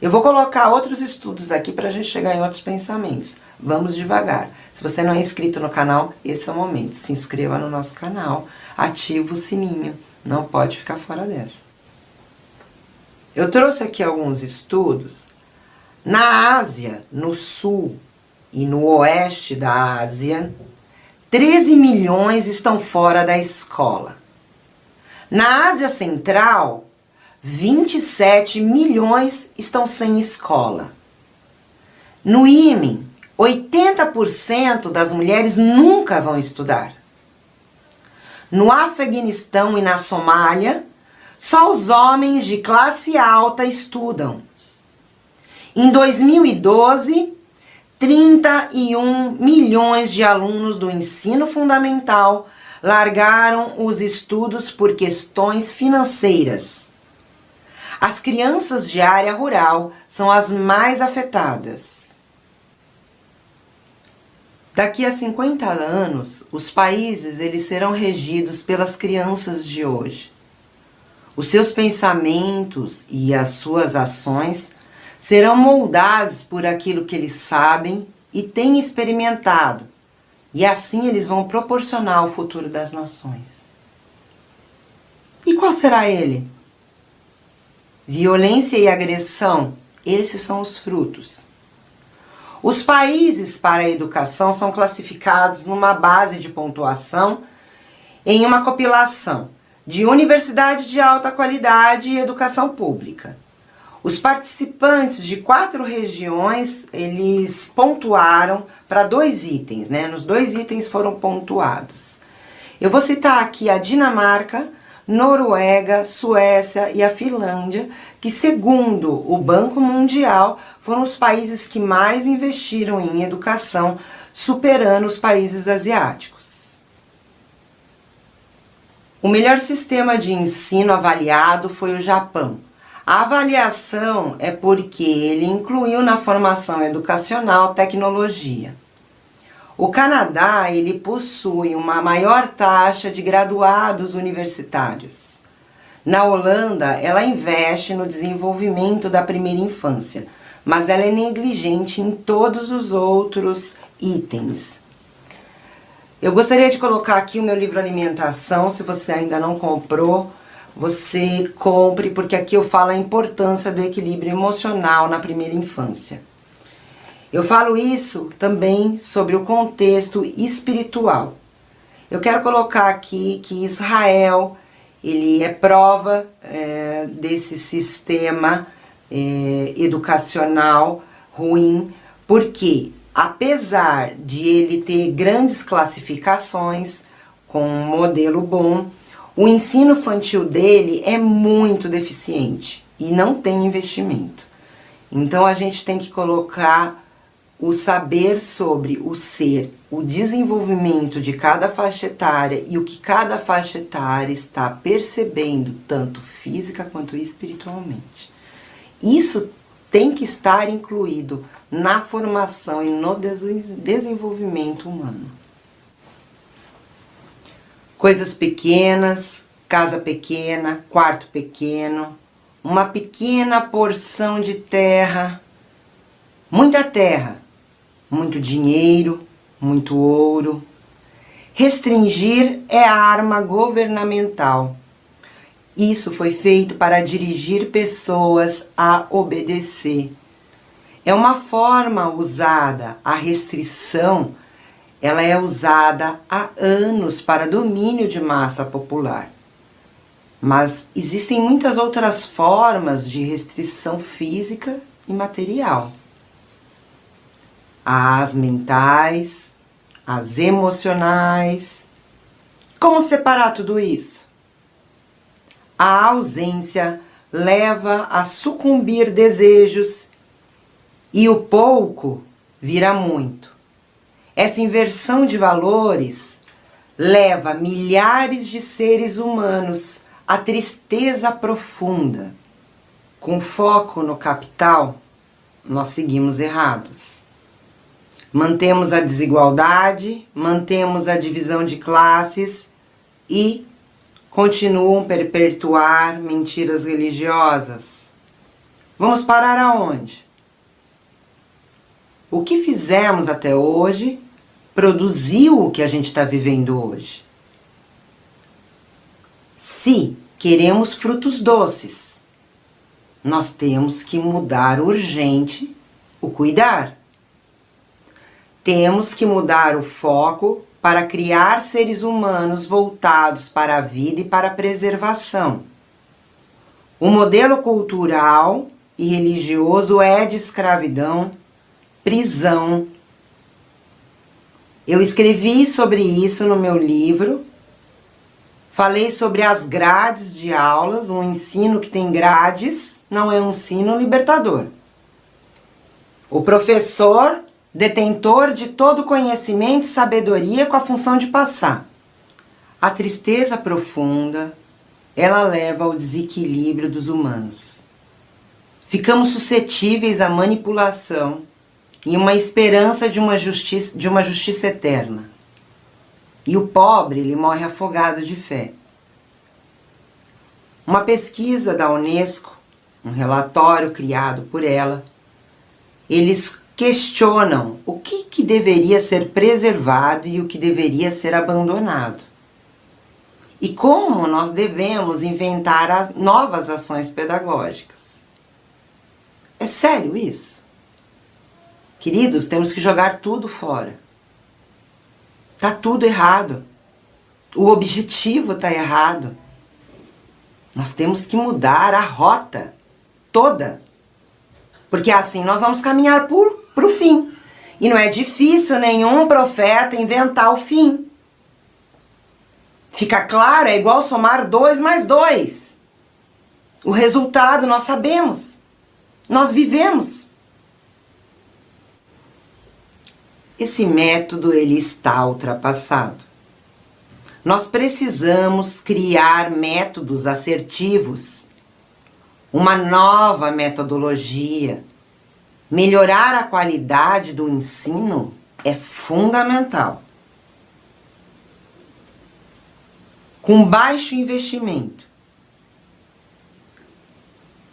[SPEAKER 1] Eu vou colocar outros estudos aqui para a gente chegar em outros pensamentos. Vamos devagar. Se você não é inscrito no canal, esse é o momento. Se inscreva no nosso canal, ativa o sininho. Não pode ficar fora dessa. Eu trouxe aqui alguns estudos. Na Ásia, no sul e no oeste da Ásia, 13 milhões estão fora da escola. Na Ásia Central, 27 milhões estão sem escola. No Iêmen, 80% das mulheres nunca vão estudar. No Afeganistão e na Somália, só os homens de classe alta estudam. Em 2012, 31 milhões de alunos do ensino fundamental largaram os estudos por questões financeiras. As crianças de área rural são as mais afetadas. Daqui a 50 anos, os países eles serão regidos pelas crianças de hoje. Os seus pensamentos e as suas ações serão moldados por aquilo que eles sabem e têm experimentado, e assim eles vão proporcionar o futuro das nações. E qual será ele? Violência e agressão, esses são os frutos. Os países para a educação são classificados numa base de pontuação em uma compilação de universidade de alta qualidade e educação pública. Os participantes de 4 regiões, eles pontuaram para 2 itens, né? Nos 2 itens foram pontuados. Eu vou citar aqui a Dinamarca, Noruega, Suécia e a Finlândia, que segundo o Banco Mundial, foram os países que mais investiram em educação, superando os países asiáticos. O melhor sistema de ensino avaliado foi o Japão. A avaliação é porque ele incluiu na formação educacional tecnologia. O Canadá, ele possui uma maior taxa de graduados universitários. Na Holanda, ela investe no desenvolvimento da primeira infância, mas ela é negligente em todos os outros itens. Eu gostaria de colocar aqui o meu livro Alimentação, se você ainda não comprou, você compre, porque aqui eu falo a importância do equilíbrio emocional na primeira infância. Eu falo isso também sobre o contexto espiritual. Eu quero colocar aqui que Israel, ele é prova desse sistema educacional ruim, porque apesar de ele ter grandes classificações com um modelo bom, o ensino infantil dele é muito deficiente e não tem investimento. Então a gente tem que colocar o saber sobre o ser, o desenvolvimento de cada faixa etária e o que cada faixa etária está percebendo, tanto física quanto espiritualmente. Isso tem que estar incluído na formação e no desenvolvimento humano. Coisas pequenas, casa pequena, quarto pequeno, uma pequena porção de terra, muita terra, muito dinheiro, muito ouro. Restringir é a arma governamental. Isso foi feito para dirigir pessoas a obedecer. É uma forma usada, a restrição, ela é usada há anos para domínio de massa popular. Mas existem muitas outras formas de restrição física e material. As mentais, as emocionais. Como separar tudo isso? A ausência leva a sucumbir desejos e o pouco vira muito. Essa inversão de valores leva milhares de seres humanos à tristeza profunda. Com foco no capital, nós seguimos errados. Mantemos a desigualdade, mantemos a divisão de classes e continuam a perpetuar mentiras religiosas. Vamos parar aonde? O que fizemos até hoje produziu o que a gente está vivendo hoje. Se queremos frutos doces, nós temos que mudar urgente o cuidar. Temos que mudar o foco para criar seres humanos voltados para a vida e para a preservação. O modelo cultural e religioso é de escravidão, prisão. Eu escrevi sobre isso no meu livro. Falei sobre as grades de aulas. Um ensino que tem grades não é um ensino libertador. O professor, detentor de todo conhecimento e sabedoria com a função de passar. A tristeza profunda, ela leva ao desequilíbrio dos humanos. Ficamos suscetíveis à manipulação e uma esperança de uma justiça eterna. E o pobre, ele morre afogado de fé. Uma pesquisa da Unesco, um relatório criado por ela, eles questionam o que deveria ser preservado e o que deveria ser abandonado. E como nós devemos inventar novas ações pedagógicas. É sério isso? Queridos, temos que jogar tudo fora. Tá tudo errado. O objetivo tá errado. Nós temos que mudar a rota toda. Porque assim nós vamos caminhar pro fim. E não é difícil nenhum profeta inventar o fim. Fica claro, é igual somar 2 mais 2. O resultado nós sabemos. Nós vivemos. Esse método ele está ultrapassado. Nós precisamos criar métodos assertivos, uma nova metodologia. Melhorar a qualidade do ensino é fundamental. Com baixo investimento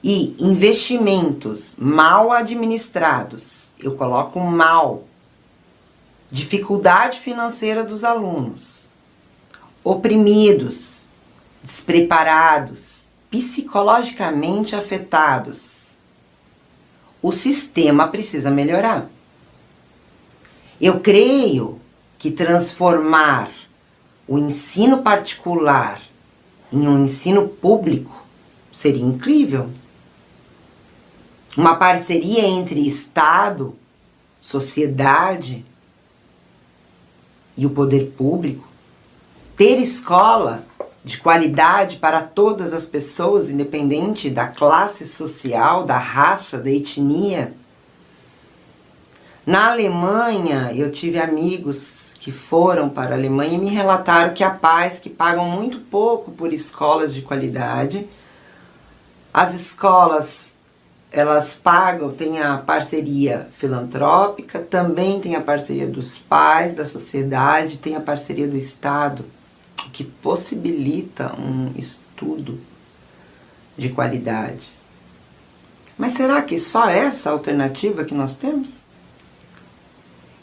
[SPEAKER 1] e investimentos mal administrados, eu coloco mal, dificuldade financeira dos alunos, oprimidos, despreparados, psicologicamente afetados. O sistema precisa melhorar. Eu creio que transformar o ensino particular em um ensino público seria incrível. Uma parceria entre Estado, sociedade e o poder público. Ter escola de qualidade para todas as pessoas, independente da classe social, da raça, da etnia. Na Alemanha, eu tive amigos que foram para a Alemanha e me relataram que há pais que pagam muito pouco por escolas de qualidade. As escolas, elas pagam, tem a parceria filantrópica, também tem a parceria dos pais, da sociedade, tem a parceria do Estado, o que possibilita um estudo de qualidade. Mas será que só essa alternativa que nós temos?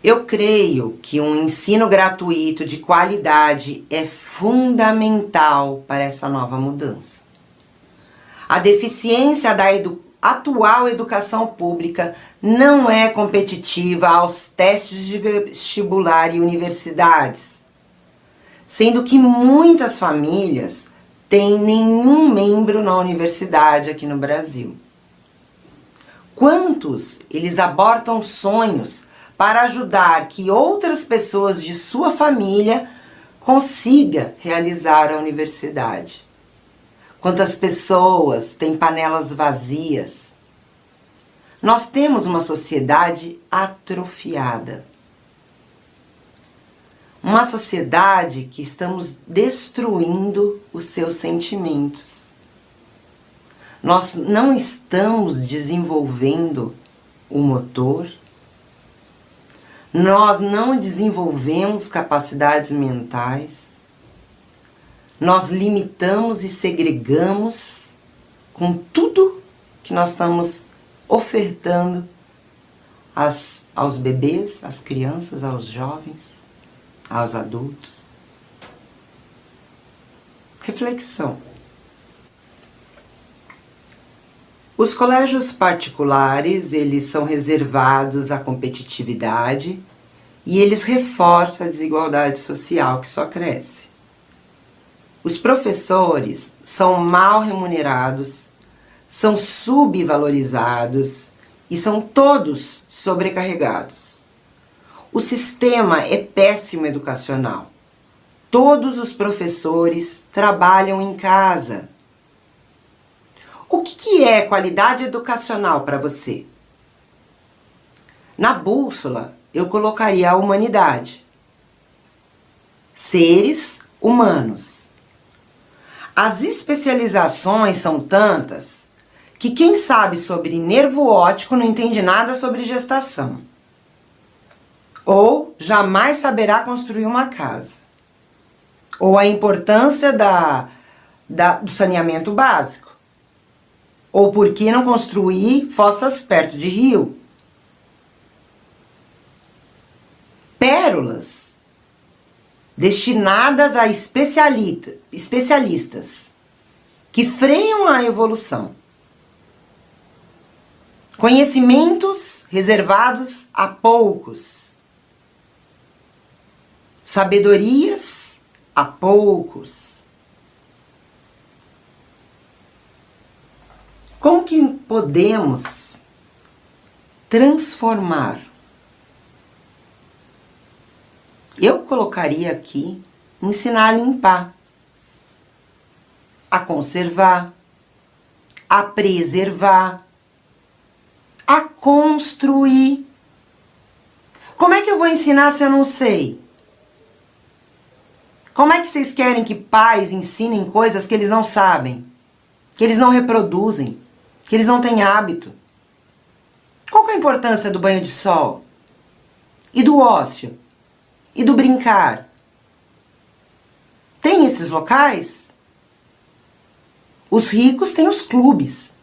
[SPEAKER 1] Eu creio que um ensino gratuito de qualidade é fundamental para essa nova mudança. A deficiência da atual educação pública não é competitiva aos testes de vestibular e universidades, sendo que muitas famílias têm nenhum membro na universidade aqui no Brasil. Quantos eles abortam sonhos para ajudar que outras pessoas de sua família consigam realizar a universidade? Quantas pessoas têm panelas vazias? Nós temos uma sociedade atrofiada. Uma sociedade que estamos destruindo os seus sentimentos. Nós não estamos desenvolvendo o motor. Nós não desenvolvemos capacidades mentais. Nós limitamos e segregamos com tudo que nós estamos ofertando aos bebês, às crianças, aos jovens, aos adultos. Reflexão. Os colégios particulares, eles são reservados à competitividade e eles reforçam a desigualdade social que só cresce. Os professores são mal remunerados, são subvalorizados e são todos sobrecarregados. O sistema é péssimo educacional. Todos os professores trabalham em casa. O que é qualidade educacional para você? Na bússola, eu colocaria a humanidade. Seres humanos. As especializações são tantas que quem sabe sobre nervo óptico não entende nada sobre gestação. Ou jamais saberá construir uma casa. Ou a importância do saneamento básico. Ou por que não construir fossas perto de rio? Pérolas destinadas a especialistas que freiam a evolução. Conhecimentos reservados a poucos. Sabedorias a poucos. Como que podemos transformar? Eu colocaria aqui ensinar a limpar, a conservar, a preservar, a construir. Como é que eu vou ensinar se eu não sei? Como é que vocês querem que pais ensinem coisas que eles não sabem, que eles não reproduzem, que eles não têm hábito? Qual que é a importância do banho de sol? E do ócio? E do brincar? Tem esses locais? Os ricos têm os clubes.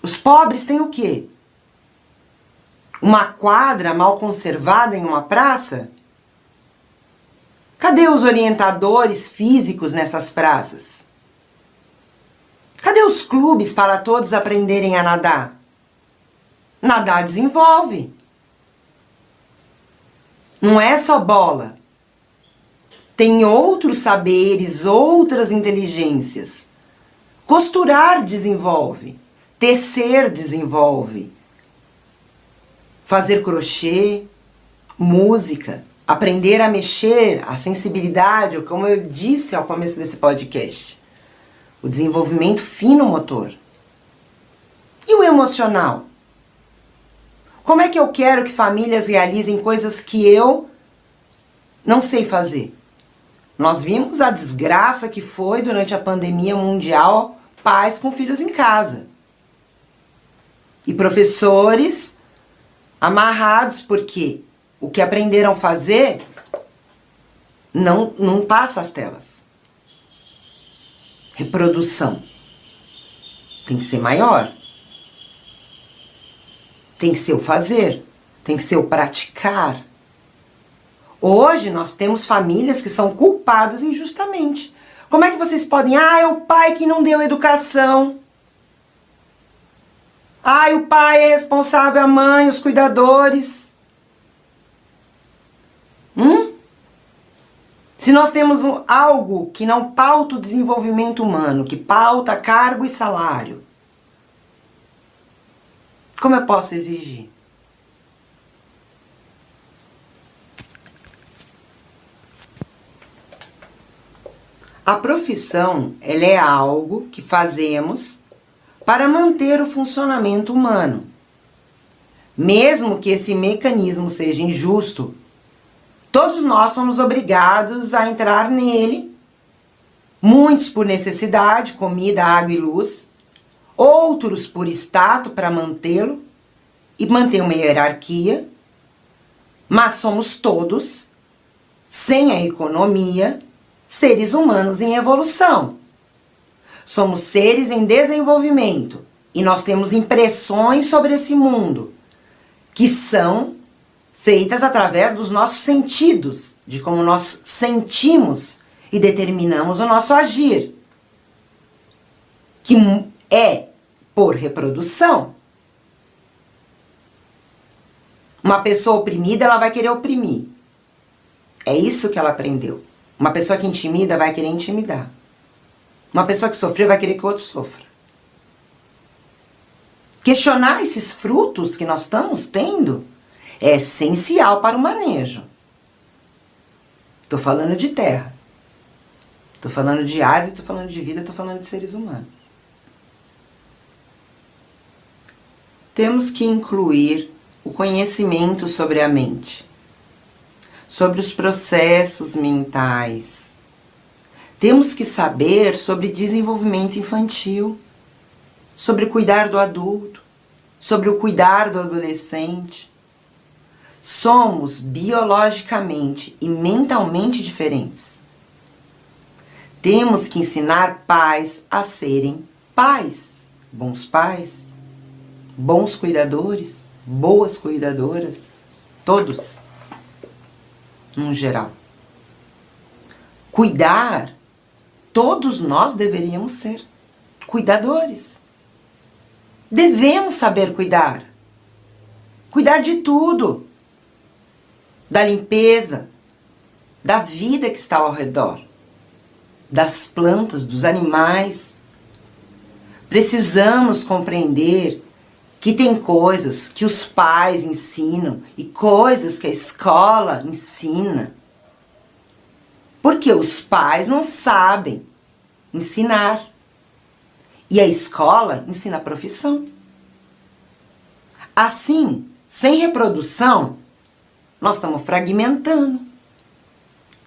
[SPEAKER 1] Os pobres têm o quê? Uma quadra mal conservada em uma praça? Cadê os orientadores físicos nessas praças? Cadê os clubes para todos aprenderem a nadar? Nadar desenvolve. Não é só bola. Tem outros saberes, outras inteligências. Costurar desenvolve. Tecer desenvolve. Fazer crochê, música, aprender a mexer, a sensibilidade, como eu disse ao começo desse podcast. O desenvolvimento fino motor. E o emocional? Como é que eu quero que famílias realizem coisas que eu não sei fazer? Nós vimos a desgraça que foi durante a pandemia mundial, pais com filhos em casa. E professores amarrados porque o que aprenderam a fazer não passa as telas. Reprodução tem que ser maior. Tem que ser o fazer. Tem que ser o praticar. Hoje nós temos famílias que são culpadas injustamente. Como é que vocês podem... é o pai que não deu educação. O pai é responsável, a mãe, os cuidadores. Se nós temos algo que não pauta o desenvolvimento humano, que pauta cargo e salário, como eu posso exigir? A profissão, ela é algo que fazemos para manter o funcionamento humano. Mesmo que esse mecanismo seja injusto, todos nós somos obrigados a entrar nele, muitos por necessidade, comida, água e luz, outros por status para mantê-lo e manter uma hierarquia, mas somos todos, sem a economia, seres humanos em evolução. Somos seres em desenvolvimento e nós temos impressões sobre esse mundo que são feitas através dos nossos sentidos, de como nós sentimos e determinamos o nosso agir, que é por reprodução. Uma pessoa oprimida, ela vai querer oprimir. É isso que ela aprendeu. Uma pessoa que intimida vai querer intimidar. Uma pessoa que sofreu vai querer que o outro sofra. Questionar esses frutos que nós estamos tendo é essencial para o manejo. Estou falando de terra. Estou falando de árvore, estou falando de vida, estou falando de seres humanos. Temos que incluir o conhecimento sobre a mente, sobre os processos mentais. Temos que saber sobre desenvolvimento infantil, sobre cuidar do adulto, sobre o cuidar do adolescente. Somos biologicamente e mentalmente diferentes. Temos que ensinar pais a serem pais, bons cuidadores, boas cuidadoras, todos, no geral. Cuidar, todos nós deveríamos ser cuidadores. Devemos saber cuidar. Cuidar de tudo. Da limpeza, da vida que está ao redor, das plantas, dos animais. Precisamos compreender que tem coisas que os pais ensinam e coisas que a escola ensina. Porque os pais não sabem ensinar. E a escola ensina a profissão. Assim, sem reprodução, nós estamos fragmentando.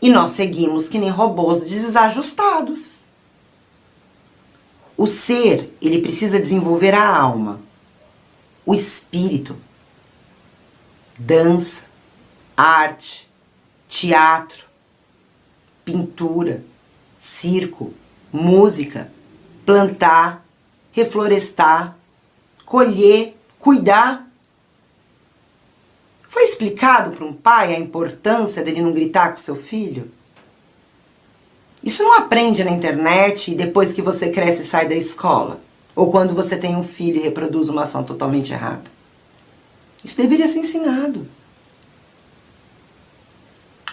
[SPEAKER 1] E nós seguimos que nem robôs desajustados. O ser, ele precisa desenvolver a alma, o espírito, dança, arte, teatro, pintura, circo, música, plantar, reflorestar, colher, cuidar. Foi explicado para um pai a importância dele não gritar com seu filho? Isso não aprende na internet e depois que você cresce e sai da escola. Ou quando você tem um filho e reproduz uma ação totalmente errada. Isso deveria ser ensinado.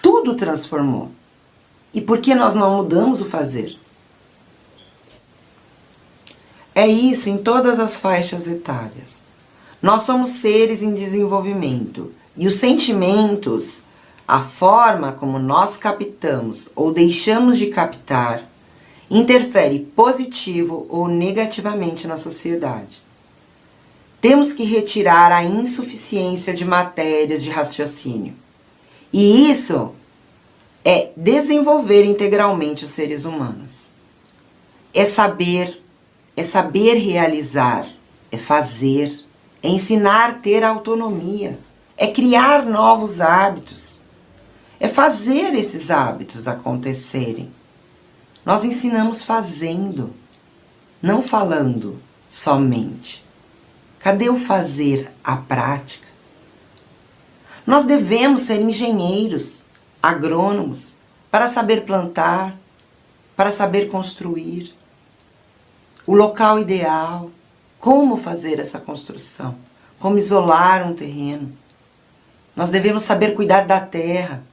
[SPEAKER 1] Tudo transformou. E por que nós não mudamos o fazer? É isso em todas as faixas etárias. Nós somos seres em desenvolvimento. E os sentimentos, a forma como nós captamos ou deixamos de captar, interfere positivo ou negativamente na sociedade. Temos que retirar a insuficiência de matérias de raciocínio. E isso é desenvolver integralmente os seres humanos. É saber realizar, é fazer, é ensinar a ter autonomia, é criar novos hábitos, é fazer esses hábitos acontecerem. Nós ensinamos fazendo, não falando somente. Cadê o fazer, a prática? Nós devemos ser engenheiros, agrônomos, para saber plantar, para saber construir. O local ideal, como fazer essa construção, como isolar um terreno. Nós devemos saber cuidar da terra,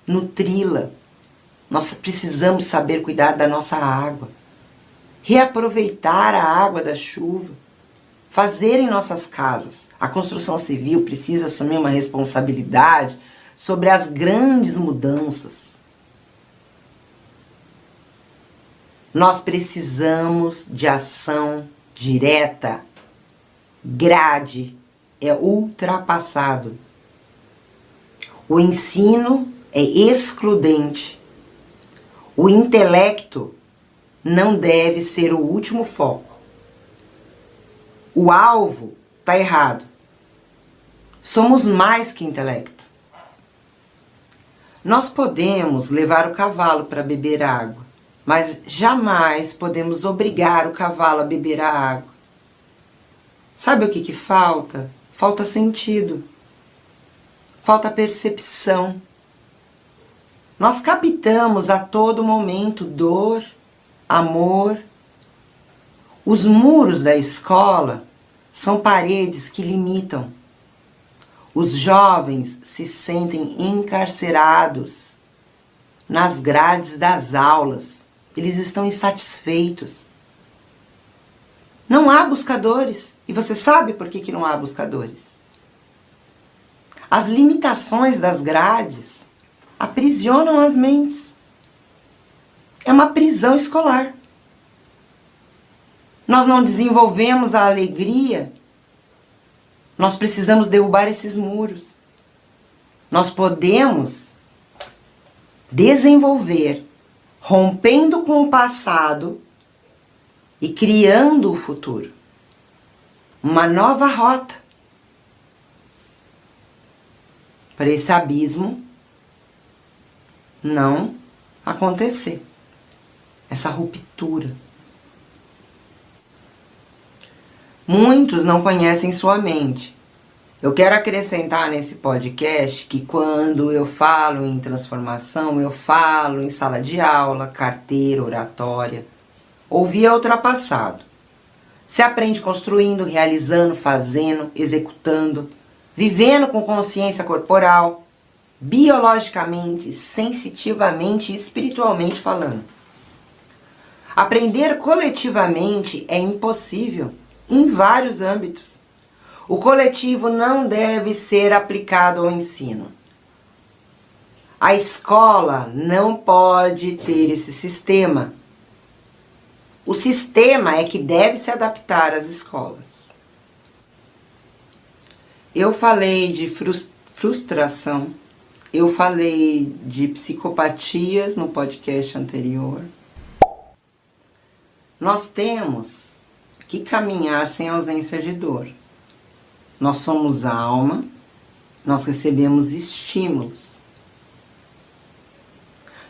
[SPEAKER 1] nutri-la. Nós precisamos saber cuidar da nossa água, reaproveitar a água da chuva, fazer em nossas casas. A construção civil precisa assumir uma responsabilidade sobre as grandes mudanças. Nós precisamos de ação direta, grade, é ultrapassado. O ensino é excludente. O intelecto não deve ser o último foco. O alvo está errado. Somos mais que intelecto. Nós podemos levar o cavalo para beber água, mas jamais podemos obrigar o cavalo a beber a água. Sabe o que falta? Falta sentido. Falta percepção. Nós captamos a todo momento dor, amor. Os muros da escola são paredes que limitam. Os jovens se sentem encarcerados nas grades das aulas. Eles estão insatisfeitos. Não há buscadores. E você sabe por que não há buscadores? As limitações das grades aprisionam as mentes. É uma prisão escolar. Nós não desenvolvemos a alegria. Nós precisamos derrubar esses muros. Nós podemos desenvolver, rompendo com o passado e criando o futuro. Uma nova rota para esse abismo não acontecer. Essa ruptura. Muitos não conhecem sua mente. Eu quero acrescentar nesse podcast que quando eu falo em transformação, eu falo em sala de aula, carteira, oratória. Ouvir é ultrapassado. Se aprende construindo, realizando, fazendo, executando, vivendo com consciência corporal, biologicamente, sensitivamente e espiritualmente falando. Aprender coletivamente é impossível em vários âmbitos. O coletivo não deve ser aplicado ao ensino. A escola não pode ter esse sistema. O sistema é que deve se adaptar às escolas. Eu falei de frustração, eu falei de psicopatias no podcast anterior. Nós temos que caminhar sem ausência de dor. Nós somos alma, nós recebemos estímulos.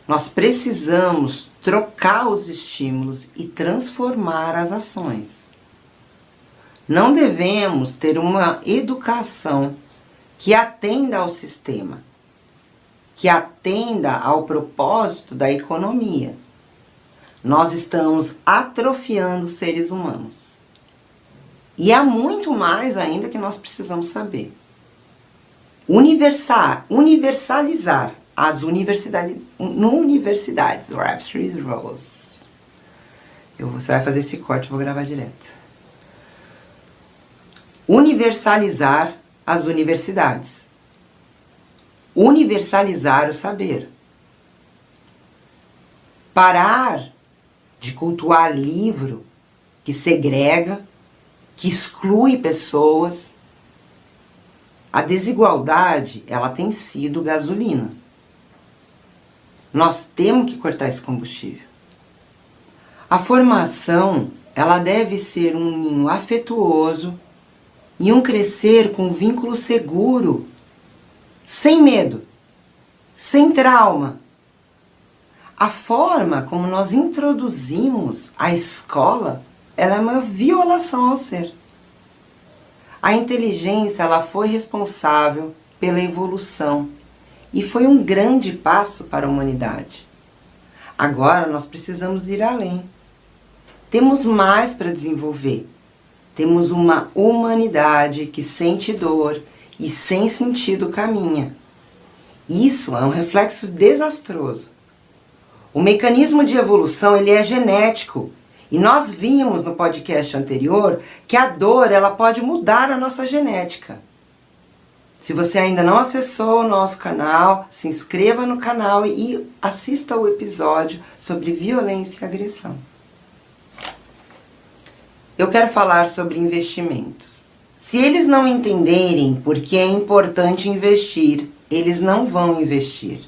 [SPEAKER 1] Nós precisamos trocar os estímulos e transformar as ações. Não devemos ter uma educação que atenda ao sistema, que atenda ao propósito da economia. Nós estamos atrofiando os seres humanos. E há muito mais ainda que nós precisamos saber. Universalizar as universidades. Você vai fazer esse corte, eu vou gravar direto. Universalizar as universidades. Universalizar o saber. Parar de cultuar livro que segrega, que exclui pessoas. A desigualdade, ela tem sido gasolina. Nós temos que cortar esse combustível. A formação, ela deve ser um ninho afetuoso e um crescer com vínculo seguro, sem medo, sem trauma. A forma como nós introduzimos a escola, ela é uma violação ao ser. A inteligência, ela foi responsável pela evolução e foi um grande passo para a humanidade. Agora nós precisamos ir além. Temos mais para desenvolver. Temos uma humanidade que sente dor e sem sentido caminha. Isso é um reflexo desastroso. O mecanismo de evolução, ele é genético. E nós vimos no podcast anterior que a dor, ela pode mudar a nossa genética. Se você ainda não acessou o nosso canal, se inscreva no canal e assista o episódio sobre violência e agressão. Eu quero falar sobre investimentos. Se eles não entenderem por que é importante investir, eles não vão investir.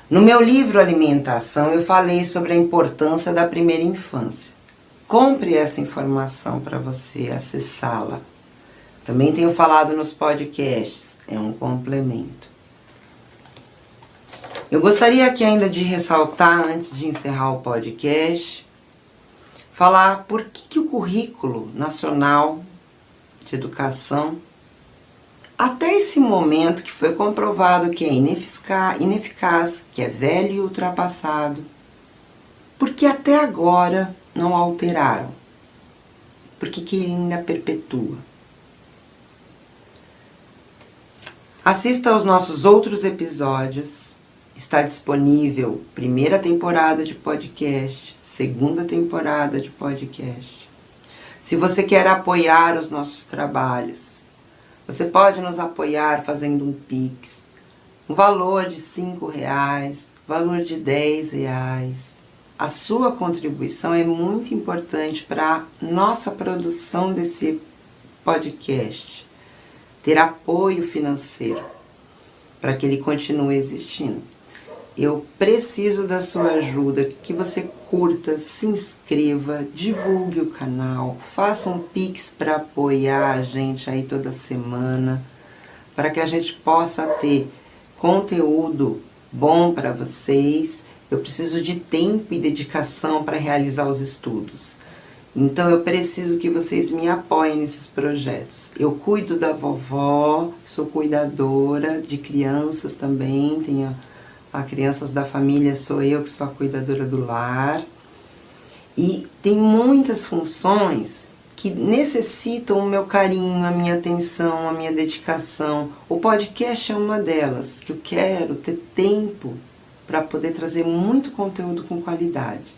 [SPEAKER 1] No meu livro Alimentação, eu falei sobre a importância da primeira infância. Compre essa informação para você acessá-la. Também tenho falado nos podcasts, é um complemento. Eu gostaria aqui ainda de ressaltar, antes de encerrar o podcast, falar por que o Currículo Nacional de Educação, até esse momento que foi comprovado que é ineficaz, que é velho e ultrapassado, porque até agora não alteraram, porque que ele ainda perpetua. Assista aos nossos outros episódios, está disponível primeira temporada de podcast, segunda temporada de podcast. Se você quer apoiar os nossos trabalhos, você pode nos apoiar fazendo um Pix, um valor de R$5, valor de R$10. A sua contribuição é muito importante para a nossa produção desse podcast, ter apoio financeiro para que ele continue existindo. Eu preciso da sua ajuda, que você curta, se inscreva, divulgue o canal, faça um Pix para apoiar a gente aí toda semana, para que a gente possa ter conteúdo bom para vocês. Eu preciso de tempo e dedicação para realizar os estudos. Então eu preciso que vocês me apoiem nesses projetos. Eu cuido da vovó, sou cuidadora de crianças também, tenho a crianças da família, sou eu que sou a cuidadora do lar. E tem muitas funções que necessitam o meu carinho, a minha atenção, a minha dedicação. O podcast é uma delas, que eu quero ter tempo para poder trazer muito conteúdo com qualidade.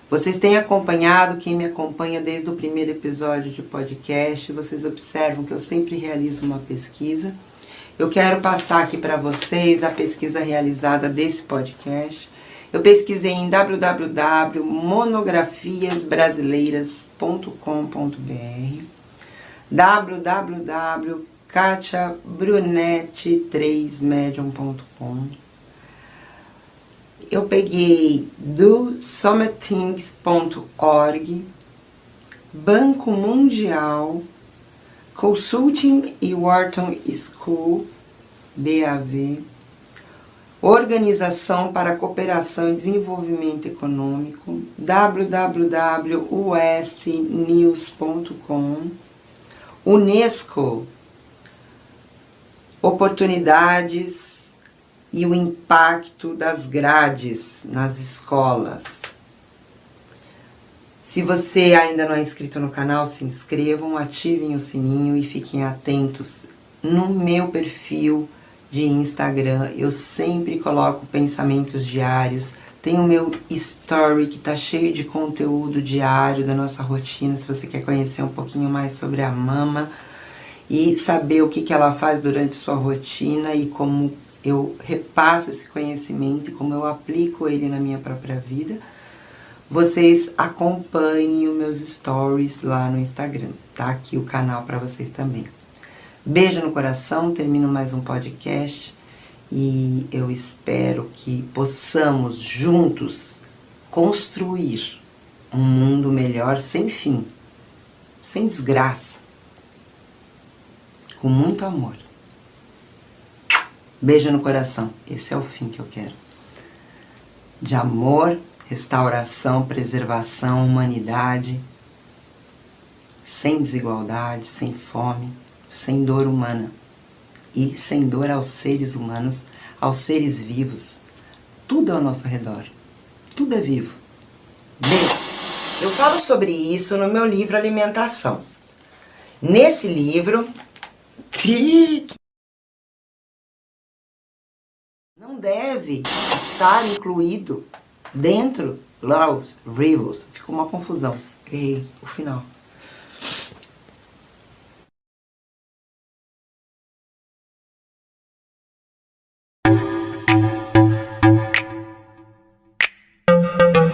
[SPEAKER 1] Vocês têm acompanhado, quem me acompanha desde o primeiro episódio de podcast, vocês observam que eu sempre realizo uma pesquisa. Eu quero passar aqui para vocês a pesquisa realizada desse podcast. Eu pesquisei em www.monografiasbrasileiras.com.br, www.katiabrunetti3medium.com. Eu peguei do summitthings.org, Banco Mundial, Consulting e Wharton School, BAV, Organização para a Cooperação e Desenvolvimento Econômico, www.usnews.com, Unesco, Oportunidades e o impacto das grades nas escolas. Se você ainda não é inscrito no canal, se inscrevam, ativem o sininho e fiquem atentos. No meu perfil de Instagram, eu sempre coloco pensamentos diários. Tem o meu story que tá cheio de conteúdo diário da nossa rotina, se você quer conhecer um pouquinho mais sobre a mama e saber o que ela faz durante sua rotina e como eu repasso esse conhecimento e como eu aplico ele na minha própria vida. Vocês acompanhem os meus stories lá no Instagram, tá? Aqui o canal para vocês também. Beijo no coração, termino mais um podcast e eu espero que possamos juntos construir um mundo melhor sem fim, sem desgraça, com muito amor. Beijo no coração, esse é o fim que eu quero. De amor, restauração, preservação, humanidade, sem desigualdade, sem fome, sem dor humana e sem dor aos seres humanos, aos seres vivos. Tudo ao nosso redor, tudo é vivo. Beijo. Eu falo sobre isso no meu livro Alimentação. Nesse livro, não deve estar incluído dentro Laws, Rivals. Ficou uma confusão. Errei o final.